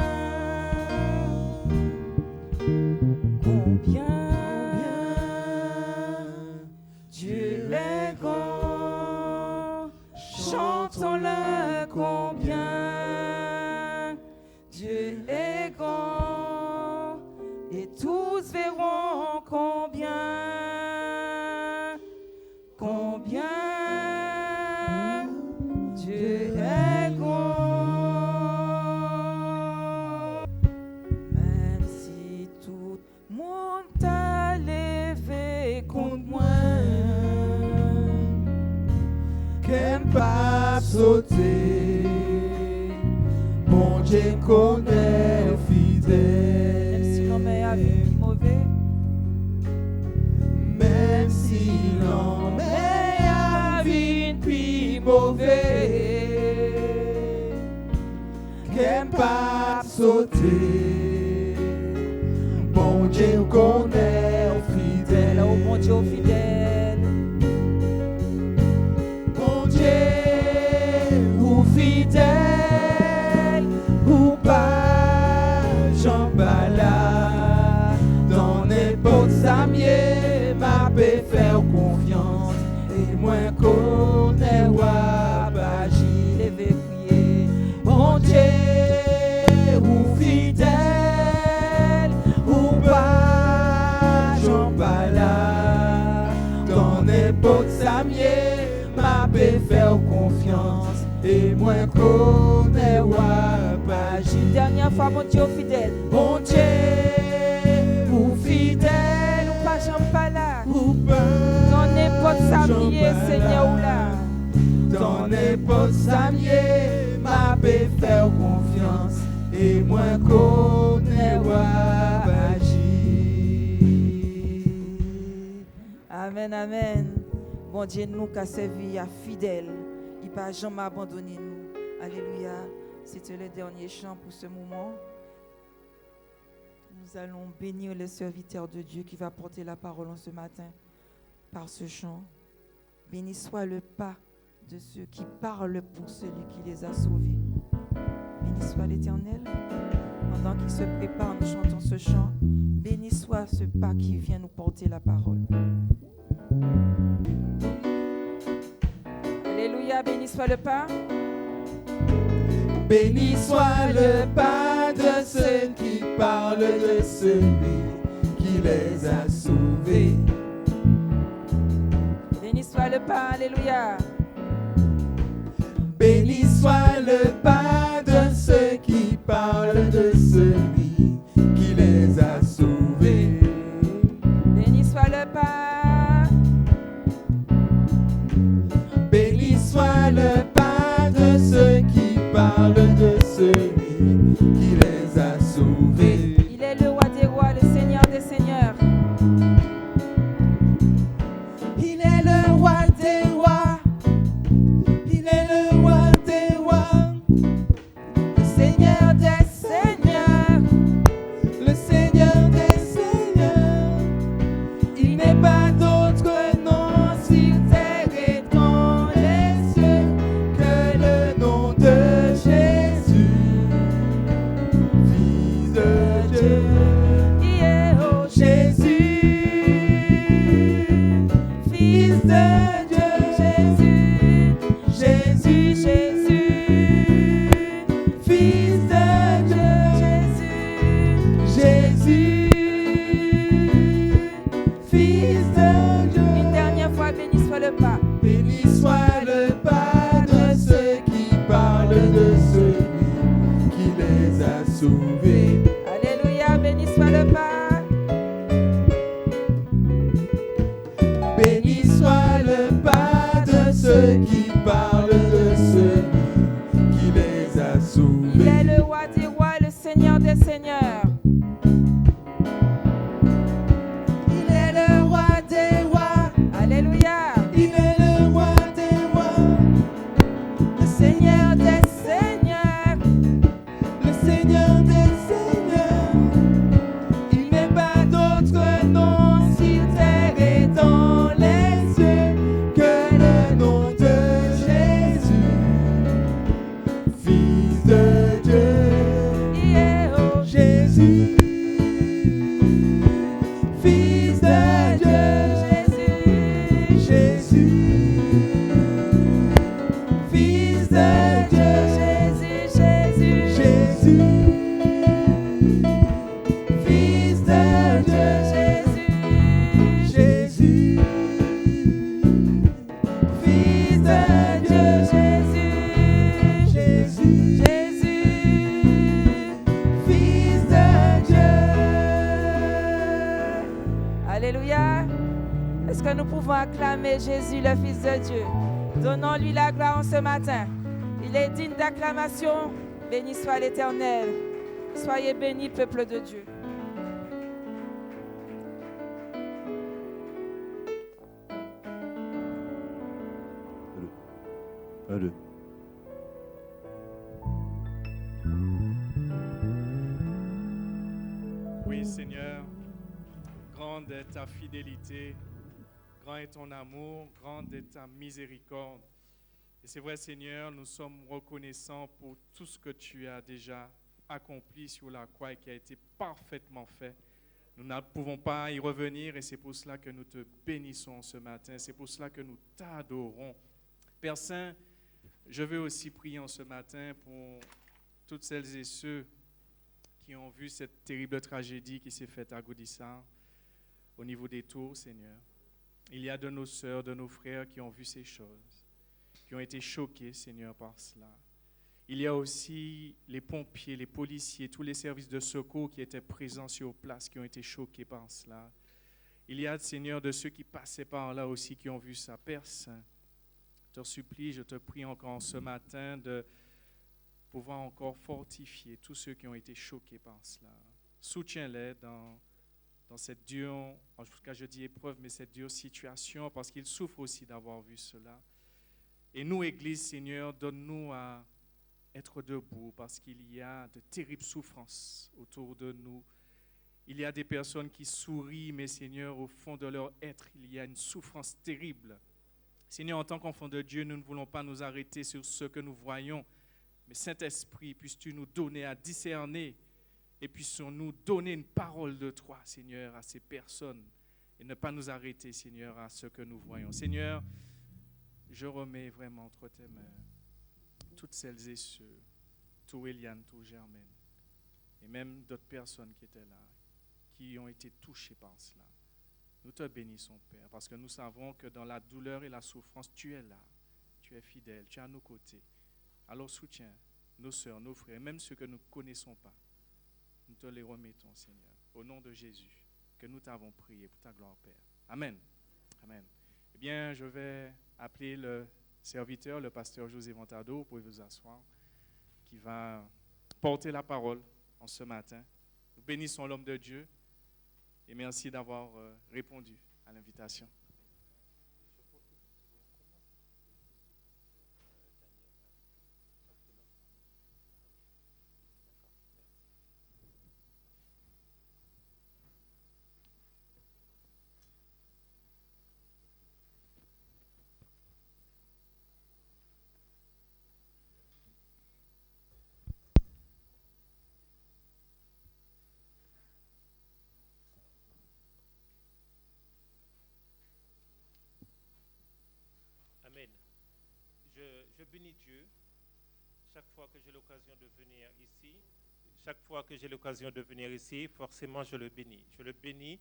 Dieu est grand. Chantons-le, combien Dieu est grand. Et tous verront combien Dieu est grand. Même si tout le monde t'a levé contre moi, Qu'aime pas sauter, mon Dieu connaît même fidèle. si l'homme est avec qui mauvais, Même si l'homme est avide puis mauvais, qu'aime pas sauter, bon Dieu connaît fidèle. là au bon Dieu fidèle. Bon Dieu ou fidèle ou pas, j'en bala dans n'importe sa mienne, m'a peut faire confiance et moins connaît ou abaji. Levé prier, Bon Dieu ou fidèle ou pas, j'en bala dans n'importe sa mienne, m'a peut faire confiance et moins connaît ou abaji. dernière fois mon Dieu fidèle. Bon Dieu ou fidèle Nous pas j'en pas là. ou pas, Dans n'importe sa j'en vie, bala. Seigneur ou là. Dans n'importe sa mienne, m'a peut faire confiance et moins connaît ou abaji. Amen, amen. Bon Dieu, nous qui servi à fidèle, il ne va jamais abandonner nous. Alléluia. C'était le dernier chant pour ce moment. Nous allons bénir le serviteur de Dieu qui va porter la parole en ce matin par ce chant. Béni soit le pas de ceux qui parlent pour celui qui les a sauvés. Béni soit l'Éternel. Pendant qu'il se prépare, nous chantons ce chant. Béni soit ce pas qui vient nous porter la parole. Alléluia, béni soit le pas. Béni soit le pas de ceux qui parlent de celui qui les a sauvés. Béni soit le pas, alléluia. Béni soit le pas de ceux qui parlent de celui qui les a sauvés. Béni soit le pas. Béni soit le pas de ceux qui parlent de celui qui les a sauvés. Il est le roi des rois, le Seigneur des seigneurs. Il est le roi des rois. Il est le roi des rois. Le Seigneur des seigneurs. Le Seigneur des seigneurs. pas d'autre nom sur terre et dans les cieux que le nom de Jésus, Fils de Dieu. Yeah, oh, Jésus, Fils de Dieu. Jésus, Jésus, Fils de Dieu. Jésus, Fils de Dieu. Une dernière fois, béni soit le pas. Béni soit le pas de ceux qui parlent de celui qui les a sauvés. Alléluia, béni soit le pas. Béni soit le pas de ceux qui parlent de celui qui les a Il sauvés. est le roi des rois, le seigneur des seigneurs. Il est le roi des rois. Alléluia, Il est le roi des rois. Le Seigneur des seigneurs. Le Seigneur des seigneurs. Il n'est pas d'autre nom sur terre et dans les cieux que le nom de Jésus, Fils de Dieu. yeah, oh, Jésus, Fils de Dieu. Jésus, Jésus, Fils de Dieu. Jésus, Jésus, Fils de Dieu. Jésus, Jésus, Fils de Dieu. Jésus, Jésus, Fils de Dieu. Alléluia. Est-ce que nous pouvons acclamer Jésus, le Fils de Dieu? Donnons-lui la gloire en ce matin. Il est digne d'acclamation. Béni soit l'Éternel. Soyez bénis, peuple de Dieu. Un, deux. Oui, Seigneur, grande est ta fidélité, grand est ton amour, grande est ta miséricorde. Et c'est vrai, Seigneur, nous sommes reconnaissants pour tout ce que tu as déjà accompli sur la croix et qui a été parfaitement fait. Nous ne pouvons pas y revenir et c'est pour cela que nous te bénissons ce matin. C'est pour cela que nous t'adorons. Père Saint, je veux aussi prier en ce matin pour toutes celles et ceux qui ont vu cette terrible tragédie qui s'est faite à Goudissart, au niveau des tours, Seigneur. Il y a de nos sœurs, de nos frères qui ont vu ces choses, qui ont été choqués, Seigneur, par cela. Il y a aussi les pompiers, les policiers, tous les services de secours qui étaient présents sur place, qui ont été choqués par cela. Il y a, Seigneur, de ceux qui passaient par là aussi, qui ont vu ça. Père Saint, je te supplie, je te prie encore ce matin de pouvoir encore fortifier tous ceux qui ont été choqués par cela. Soutiens-les dans cette dure, en tout cas je dis épreuve, mais cette dure situation, parce qu'ils souffrent aussi d'avoir vu cela. Et nous, Église, Seigneur, donne-nous à être debout, parce qu'il y a de terribles souffrances autour de nous. Il y a des personnes qui sourient, mais Seigneur, au fond de leur être, il y a une souffrance terrible. Seigneur, en tant qu'enfants de Dieu, nous ne voulons pas nous arrêter sur ce que nous voyons, mais Saint-Esprit, puisses-tu nous donner à discerner et puissions-nous donner une parole de toi, Seigneur, à ces personnes et ne pas nous arrêter, Seigneur, à ce que nous voyons. Seigneur, je remets vraiment entre tes mains toutes celles et ceux, tout Eliane, tout Germaine, et même d'autres personnes qui étaient là, qui ont été touchées par cela. Nous te bénissons, Père, parce que nous savons que dans la douleur et la souffrance, tu es là, tu es fidèle, tu es à nos côtés. Alors soutiens nos sœurs, nos frères, même ceux que nous ne connaissons pas. Nous te les remettons, Seigneur, au nom de Jésus, que nous t'avons prié pour ta gloire, Père. Amen. Amen. Eh bien, je vais appeler le serviteur, le pasteur José Ventado, vous pouvez vous asseoir, qui va porter la parole en ce matin. Nous bénissons l'homme de Dieu et merci d'avoir répondu à l'invitation. je bénis Dieu chaque fois que j'ai l'occasion de venir ici. Chaque fois que j'ai l'occasion de venir ici, forcément, je le bénis. Je le bénis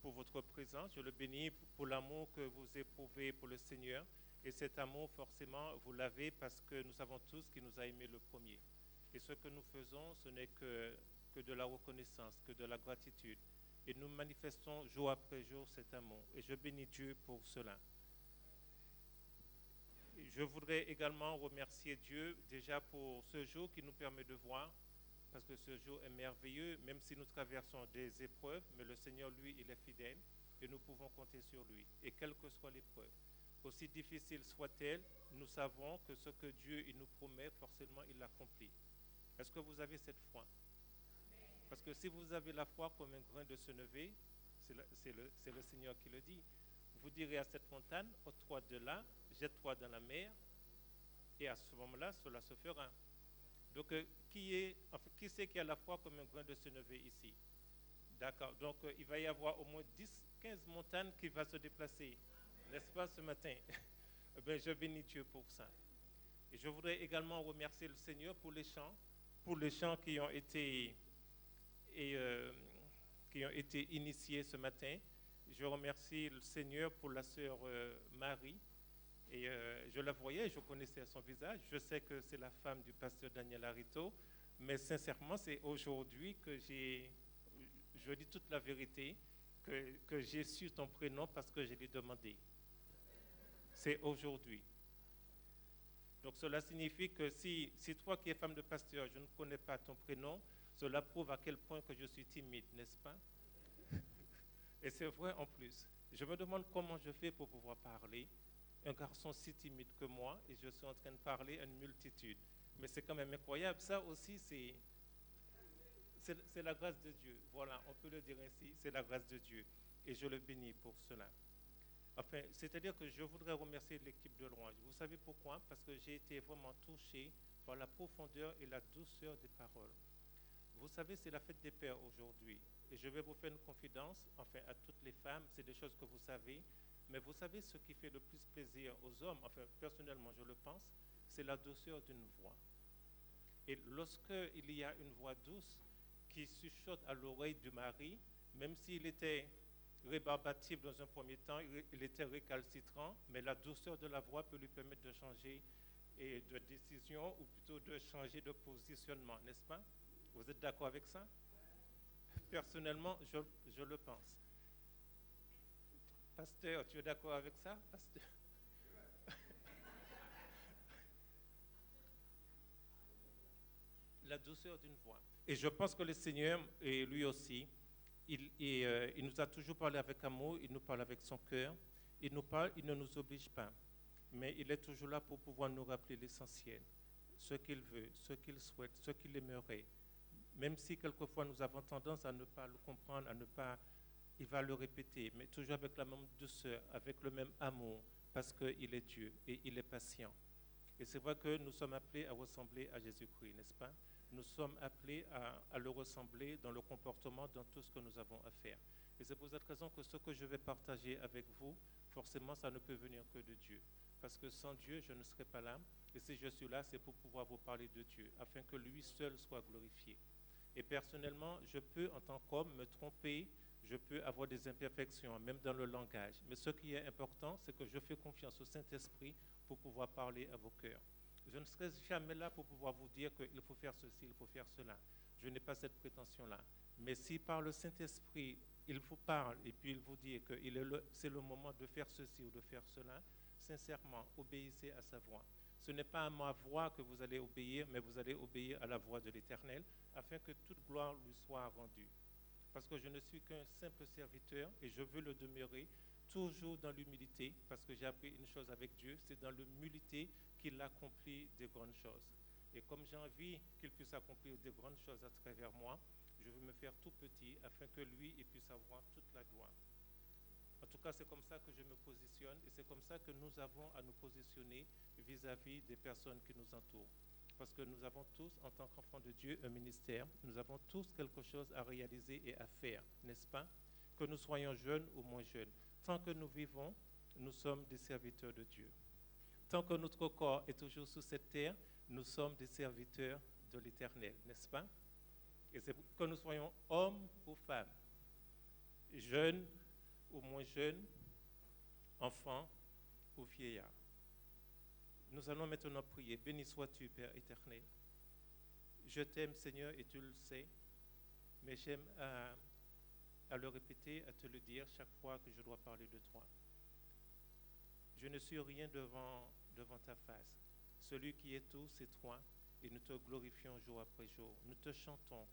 pour votre présence, je le bénis pour l'amour que vous éprouvez pour le Seigneur. Et cet amour, forcément, vous l'avez parce que nous savons tous qu'il nous a aimés le premier. Et ce que nous faisons, ce n'est que de la reconnaissance, que de la gratitude. Et nous manifestons jour après jour cet amour. Et je bénis Dieu pour cela. Je voudrais également remercier Dieu déjà pour ce jour qui nous permet de voir, parce que ce jour est merveilleux, même si nous traversons des épreuves, mais le Seigneur, lui, il est fidèle et nous pouvons compter sur lui. Et quelle que soit l'épreuve, aussi difficile soit-elle, nous savons que ce que Dieu il nous promet, forcément, il l'accomplit. Est-ce que vous avez cette foi? Parce que si vous avez la foi comme un grain de sénévé, c'est le Seigneur qui le dit. Vous direz à cette montagne, ôte-toi de là, jette-toi dans la mer, et à ce moment-là, cela se fera. Donc, qui c'est qui a la foi comme un grain de sénévé ici? D'accord. Donc, il va y avoir au moins 10-15 montagnes qui vont se déplacer, n'est-ce pas, ce matin? Ben, je bénis Dieu pour ça. Et je voudrais également remercier le Seigneur pour les chants qui ont été initiés ce matin. Je remercie le Seigneur pour la sœur Marie. Et je la voyais, je connaissais son visage. Je sais que c'est la femme du pasteur Daniel Arito. Mais sincèrement, c'est aujourd'hui que je dis toute la vérité, que j'ai su ton prénom parce que je l'ai demandé. C'est aujourd'hui. Donc cela signifie que si toi qui es femme de pasteur, je ne connais pas ton prénom, cela prouve à quel point que je suis timide, n'est-ce pas? Et c'est vrai en plus. Je me demande comment je fais pour pouvoir parler. Un garçon si timide que moi, et je suis en train de parler à une multitude. Mais c'est quand même incroyable. Ça aussi, c'est la grâce de Dieu. Voilà, on peut le dire ainsi, c'est la grâce de Dieu. Et je le bénis pour cela. Enfin, c'est-à-dire que je voudrais remercier l'équipe de louange. Vous savez pourquoi? Parce que j'ai été vraiment touché par la profondeur et la douceur des paroles. Vous savez, c'est la fête des pères aujourd'hui. Et je vais vous faire une confidence, enfin à toutes les femmes, c'est des choses que vous savez. Mais vous savez ce qui fait le plus plaisir aux hommes, enfin personnellement je le pense, c'est la douceur d'une voix. Et lorsqu'il y a une voix douce qui chuchote à l'oreille du mari, même s'il était rébarbatif dans un premier temps, il était récalcitrant, mais la douceur de la voix peut lui permettre de changer de décision ou plutôt de changer de positionnement, n'est-ce pas? Vous êtes d'accord avec ça? Personnellement, je le pense. Pasteur, tu es d'accord avec ça? Pasteur? La douceur d'une voix. Et je pense que le Seigneur, et lui aussi, il nous a toujours parlé avec amour, il nous parle avec son cœur, il nous parle, il ne nous oblige pas. Mais il est toujours là pour pouvoir nous rappeler l'essentiel, ce qu'il veut, ce qu'il souhaite, ce qu'il aimerait. Même si quelquefois nous avons tendance à ne pas le comprendre, il va le répéter, mais toujours avec la même douceur, avec le même amour, parce qu'il est Dieu et il est patient. Et c'est vrai que nous sommes appelés à ressembler à Jésus-Christ, n'est-ce pas? Nous sommes appelés à le ressembler dans le comportement, dans tout ce que nous avons à faire. Et c'est pour cette raison que ce que je vais partager avec vous, forcément, ça ne peut venir que de Dieu. Parce que sans Dieu, je ne serais pas là. Et si je suis là, c'est pour pouvoir vous parler de Dieu, afin que lui seul soit glorifié. Et personnellement, je peux, en tant qu'homme, me tromper, je peux avoir des imperfections, même dans le langage. Mais ce qui est important, c'est que je fais confiance au Saint-Esprit pour pouvoir parler à vos cœurs. Je ne serai jamais là pour pouvoir vous dire qu'il faut faire ceci, il faut faire cela. Je n'ai pas cette prétention-là. Mais si par le Saint-Esprit, il vous parle et puis il vous dit que c'est le moment de faire ceci ou de faire cela, sincèrement, obéissez à sa voix. Ce n'est pas à ma voix que vous allez obéir, mais vous allez obéir à la voix de l'Éternel, afin que toute gloire lui soit rendue. Parce que je ne suis qu'un simple serviteur et je veux le demeurer toujours dans l'humilité, parce que j'ai appris une chose avec Dieu, c'est dans l'humilité qu'il accomplit des grandes choses. Et comme j'ai envie qu'il puisse accomplir des grandes choses à travers moi, je veux me faire tout petit afin que lui il puisse avoir toute la gloire. En tout cas, c'est comme ça que je me positionne et c'est comme ça que nous avons à nous positionner vis-à-vis des personnes qui nous entourent. Parce que nous avons tous, en tant qu'enfants de Dieu, un ministère. Nous avons tous quelque chose à réaliser et à faire, n'est-ce pas? Que nous soyons jeunes ou moins jeunes. Tant que nous vivons, nous sommes des serviteurs de Dieu. tant que notre corps est toujours sur cette terre, nous sommes des serviteurs de l'Éternel, n'est-ce pas? Et c'est pour que nous soyons hommes ou femmes, jeunes ou moins jeunes, enfants ou vieillards. Nous allons maintenant prier. Béni sois-tu, Père éternel. Je t'aime, Seigneur, et tu le sais, mais j'aime à le répéter, à te le dire chaque fois que je dois parler de toi. Je ne suis rien devant ta face. Celui qui est tout, c'est toi, et nous te glorifions jour après jour. Nous te chantons,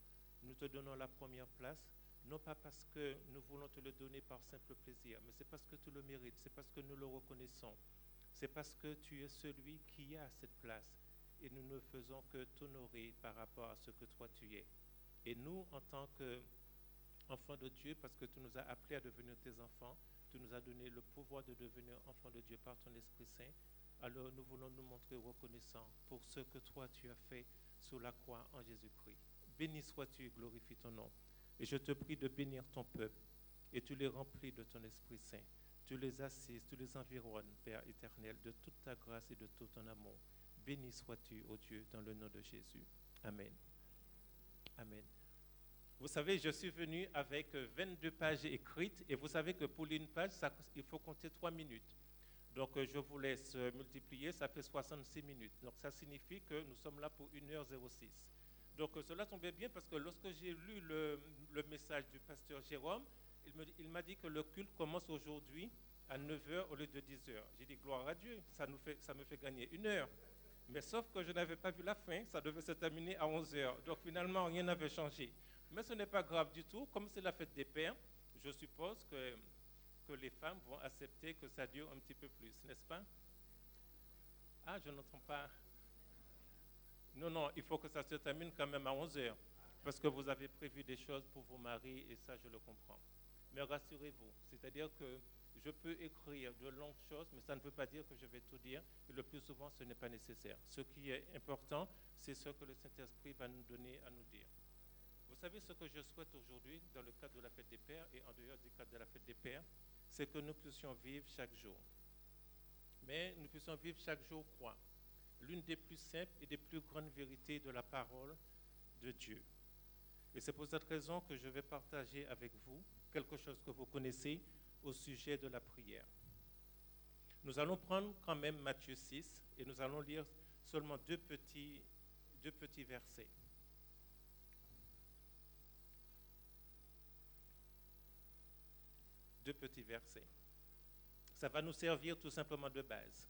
nous te donnons la première place, non pas parce que nous voulons te le donner par simple plaisir, mais c'est parce que tu le mérites, c'est parce que nous le reconnaissons, c'est parce que tu es celui qui a cette place, et nous ne faisons que t'honorer par rapport à ce que toi tu es. Et nous, en tant qu'enfants de Dieu, parce que tu nous as appelés à devenir tes enfants, tu nous as donné le pouvoir de devenir enfants de Dieu par ton Esprit Saint, alors nous voulons nous montrer reconnaissants pour ce que toi tu as fait sur la croix en Jésus-Christ. Béni sois-tu et glorifie ton nom. Et je te prie de bénir ton peuple, et tu les remplis de ton Esprit Saint. Tu les assises, tu les environnes, Père éternel, de toute ta grâce et de tout ton amour. Béni sois-tu, ô Dieu, dans le nom de Jésus. Amen. Amen. Vous savez, je suis venu avec 22 pages écrites, et vous savez que pour lire une page, il faut compter 3 minutes. Donc, je vous laisse multiplier, ça fait 66 minutes. Donc, ça signifie que nous sommes là pour 1h06. Donc, cela tombait bien parce que lorsque j'ai lu le message du pasteur Jérôme, il m'a dit que le culte commence aujourd'hui à 9h au lieu de 10h. J'ai dit, gloire à Dieu, ça me fait gagner 1 heure. Mais sauf que je n'avais pas vu la fin, ça devait se terminer à 11h. Donc, finalement, rien n'avait changé. Mais ce n'est pas grave du tout. Comme c'est la fête des pères, je suppose que les femmes vont accepter que ça dure un petit peu plus, n'est-ce pas? Ah, je n'entends pas. Non, il faut que ça se termine quand même à 11h, parce que vous avez prévu des choses pour vos maris, et ça, je le comprends. Mais rassurez-vous, c'est-à-dire que je peux écrire de longues choses, mais ça ne veut pas dire que je vais tout dire, et le plus souvent, ce n'est pas nécessaire. Ce qui est important, c'est ce que le Saint-Esprit va nous donner à nous dire. Vous savez ce que je souhaite aujourd'hui, dans le cadre de la fête des pères, et en dehors du cadre de la fête des pères, c'est que nous puissions vivre chaque jour. Mais nous puissions vivre chaque jour quoi? L'une des plus simples et des plus grandes vérités de la parole de Dieu. Et c'est pour cette raison que je vais partager avec vous quelque chose que vous connaissez au sujet de la prière. Nous allons prendre quand même Matthieu 6 et nous allons lire seulement deux petits versets. Deux petits versets. Ça va nous servir tout simplement de base.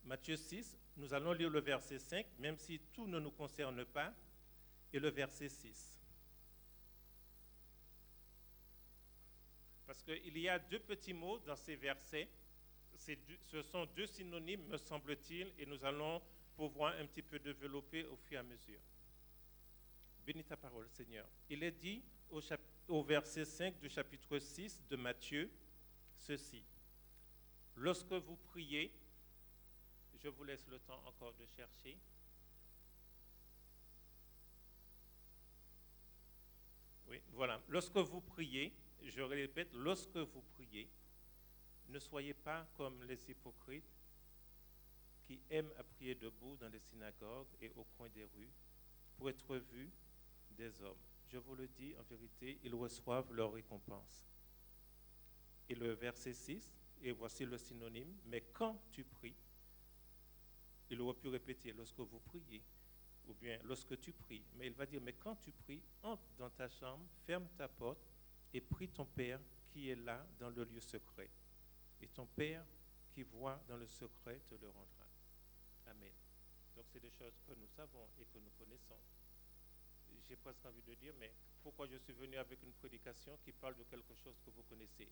Matthieu 6, nous allons lire le verset 5, même si tout ne nous concerne pas, et le verset 6. Parce qu'il y a deux petits mots dans ces versets. Ce sont deux synonymes, me semble-t-il, et nous allons pouvoir un petit peu développer au fur et à mesure. Bénis ta parole, Seigneur. Il est dit au verset 5 du chapitre 6 de Matthieu, ceci. Lorsque vous priez, je vous laisse le temps encore de chercher. Oui, voilà. Lorsque vous priez, je répète, lorsque vous priez, ne soyez pas comme les hypocrites qui aiment à prier debout dans les synagogues et au coin des rues pour être vus des hommes. Je vous le dis, en vérité, ils reçoivent leur récompense. Et le verset 6, et voici le synonyme, mais quand tu pries, il aurait pu répéter lorsque vous priez, ou bien lorsque tu pries, mais il va dire, mais quand tu pries, entre dans ta chambre, ferme ta porte et prie ton Père qui est là dans le lieu secret. Et ton Père qui voit dans le secret te le rendra. Amen. Donc c'est des choses que nous savons et que nous connaissons. J'ai presque envie de dire, mais pourquoi je suis venu avec une prédication qui parle de quelque chose que vous connaissez?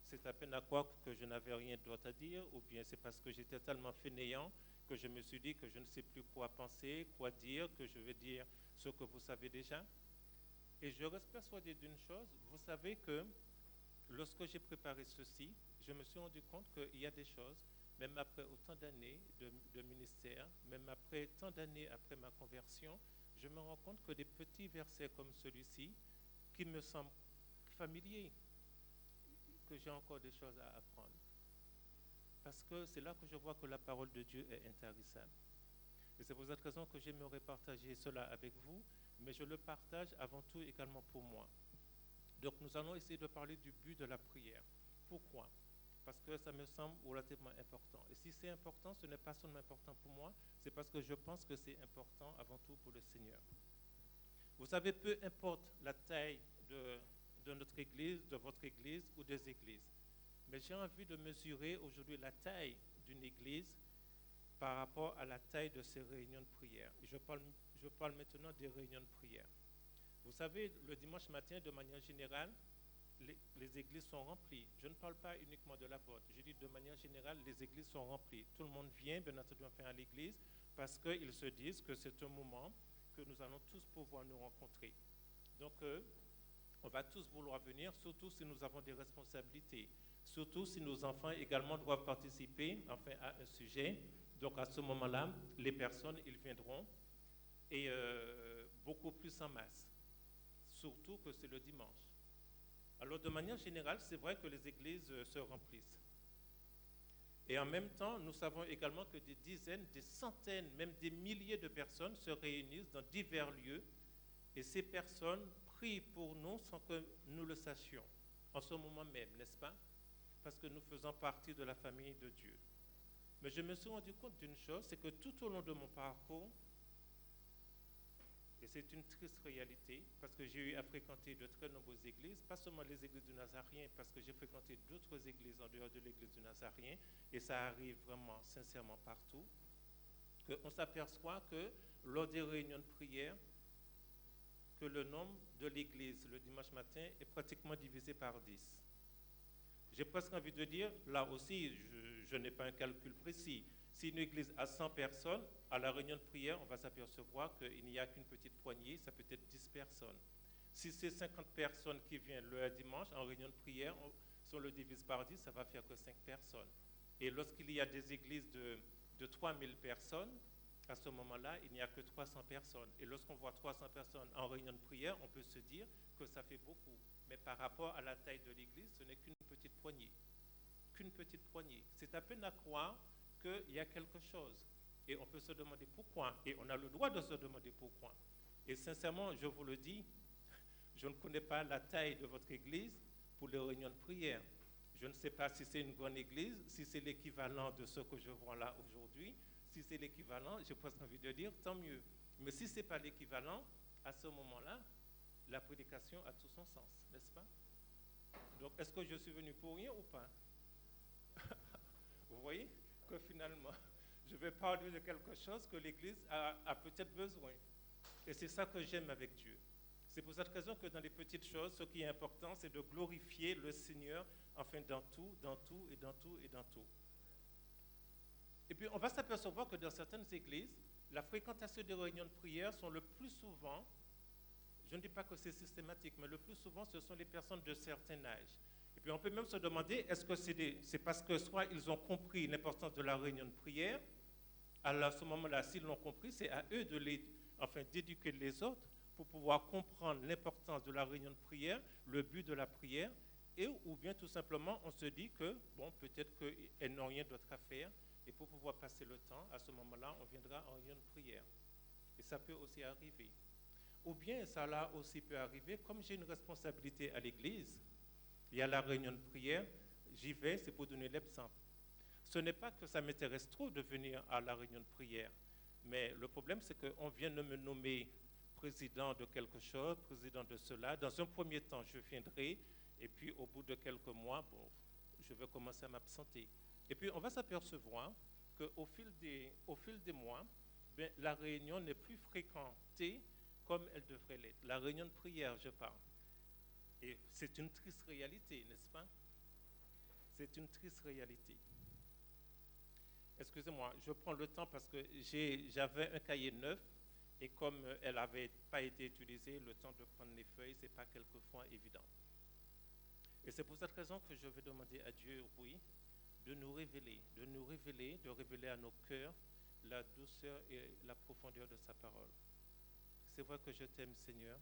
C'est à peine à croire que je n'avais rien d'autre à dire, ou bien c'est parce que j'étais tellement fainéant que je me suis dit que je ne sais plus quoi penser, quoi dire, que je vais dire ce que vous savez déjà. Et je reste persuadé d'une chose, vous savez que lorsque j'ai préparé ceci, je me suis rendu compte qu'il y a des choses, même après autant d'années de ministère, même après tant d'années après ma conversion, je me rends compte que des petits versets comme celui-ci, qui me semblent familiers, que j'ai encore des choses à apprendre. Parce que c'est là que je vois que la parole de Dieu est intarissable. Et c'est pour cette raison que j'aimerais partager cela avec vous, mais je le partage avant tout également pour moi. Donc nous allons essayer de parler du but de la prière. Pourquoi? Parce que ça me semble relativement important. Et si c'est important, ce n'est pas seulement important pour moi, c'est parce que je pense que c'est important avant tout pour le Seigneur. Vous savez, peu importe la taille de notre église, de votre église ou des églises, mais j'ai envie de mesurer aujourd'hui la taille d'une église par rapport à la taille de ses réunions de prière. Je parle maintenant des réunions de prière. Vous savez, le dimanche matin, de manière générale, les églises sont remplies. Je ne parle pas uniquement de la vôtre. Je dis de manière générale, les églises sont remplies. Tout le monde vient, bien entendu, enfin à l'église, parce qu'ils se disent que c'est un moment que nous allons tous pouvoir nous rencontrer. Donc, on va tous vouloir venir, surtout si nous avons des responsabilités, surtout si nos enfants également doivent participer enfin, à un sujet. Donc, à ce moment-là, les personnes, ils viendront, et beaucoup plus en masse, surtout que c'est le dimanche. Alors, de manière générale, c'est vrai que les églises se remplissent. Et en même temps, nous savons également que des dizaines, des centaines, même des milliers de personnes se réunissent dans divers lieux. Et ces personnes prient pour nous sans que nous le sachions, en ce moment même, n'est-ce pas? Parce que nous faisons partie de la famille de Dieu. Mais je me suis rendu compte d'une chose, c'est que tout au long de mon parcours, et c'est une triste réalité, parce que j'ai eu à fréquenter de très nombreuses églises, pas seulement les églises du Nazarien, parce que j'ai fréquenté d'autres églises en dehors de l'église du Nazarien, et ça arrive vraiment, sincèrement, partout, qu'on s'aperçoit que lors des réunions de prière, que le nombre de l'église le dimanche matin est pratiquement divisé par 10. J'ai presque envie de dire, là aussi, je n'ai pas un calcul précis. Si une église a 100 personnes, à la réunion de prière, on va s'apercevoir qu'il n'y a qu'une petite poignée, ça peut être 10 personnes. Si c'est 50 personnes qui viennent le dimanche en réunion de prière, si on le divise par 10, ça va faire que 5 personnes. Et lorsqu'il y a des églises de 3000 personnes, à ce moment-là, il n'y a que 300 personnes. Et lorsqu'on voit 300 personnes en réunion de prière, on peut se dire que ça fait beaucoup. Mais par rapport à la taille de l'église, ce n'est qu'une petite poignée. Qu'une petite poignée. C'est à peine à croire qu'il y a quelque chose. Et on peut se demander pourquoi. Et on a le droit de se demander pourquoi. Et sincèrement, je vous le dis, je ne connais pas la taille de votre église pour les réunions de prière. Je ne sais pas si c'est une grande église, si c'est l'équivalent de ce que je vois là aujourd'hui. Si c'est l'équivalent, j'ai presque envie de dire, tant mieux. Mais si ce n'est pas l'équivalent, à ce moment-là, la prédication a tout son sens, n'est-ce pas? Donc, est-ce que je suis venu pour rien ou pas? Vous voyez que finalement, je vais parler de quelque chose que l'Église a peut-être besoin. Et c'est ça que j'aime avec Dieu. C'est pour cette raison que dans les petites choses, ce qui est important, c'est de glorifier le Seigneur, enfin dans tout, dans tout, et dans tout, et dans tout. Et puis, on va s'apercevoir que dans certaines églises, la fréquentation des réunions de prière sont le plus souvent, je ne dis pas que c'est systématique, mais le plus souvent, ce sont les personnes de certain âge. Et puis, on peut même se demander, est-ce que c'est parce que soit ils ont compris l'importance de la réunion de prière, alors à ce moment-là, s'ils l'ont compris, c'est à eux d'éduquer les autres pour pouvoir comprendre l'importance de la réunion de prière, le but de la prière, ou bien tout simplement, on se dit que, bon, peut-être qu'elles n'ont rien d'autre à faire, et pour pouvoir passer le temps, à ce moment-là, on viendra en réunion de prière. Et ça peut aussi arriver. Ou bien, ça là aussi peut arriver, comme j'ai une responsabilité à l'église, il y a la réunion de prière, j'y vais, c'est pour donner l'exemple. Ce n'est pas que ça m'intéresse trop de venir à la réunion de prière, mais le problème, c'est qu'on vient de me nommer président de quelque chose, président de cela. Dans un premier temps, je viendrai, et puis au bout de quelques mois, bon, je vais commencer à m'absenter. Et puis, on va s'apercevoir qu'au fil des mois, la réunion n'est plus fréquentée comme elle devrait l'être. La réunion de prière, je parle. Et c'est une triste réalité, n'est-ce pas? C'est une triste réalité. Excusez-moi, je prends le temps parce que j'avais un cahier neuf et comme elle n'avait pas été utilisée, le temps de prendre les feuilles, ce n'est pas quelquefois évident. Et c'est pour cette raison que je vais demander à Dieu, oui, de nous révéler, de révéler à nos cœurs la douceur et la profondeur de sa parole. C'est vrai que je t'aime, Seigneur,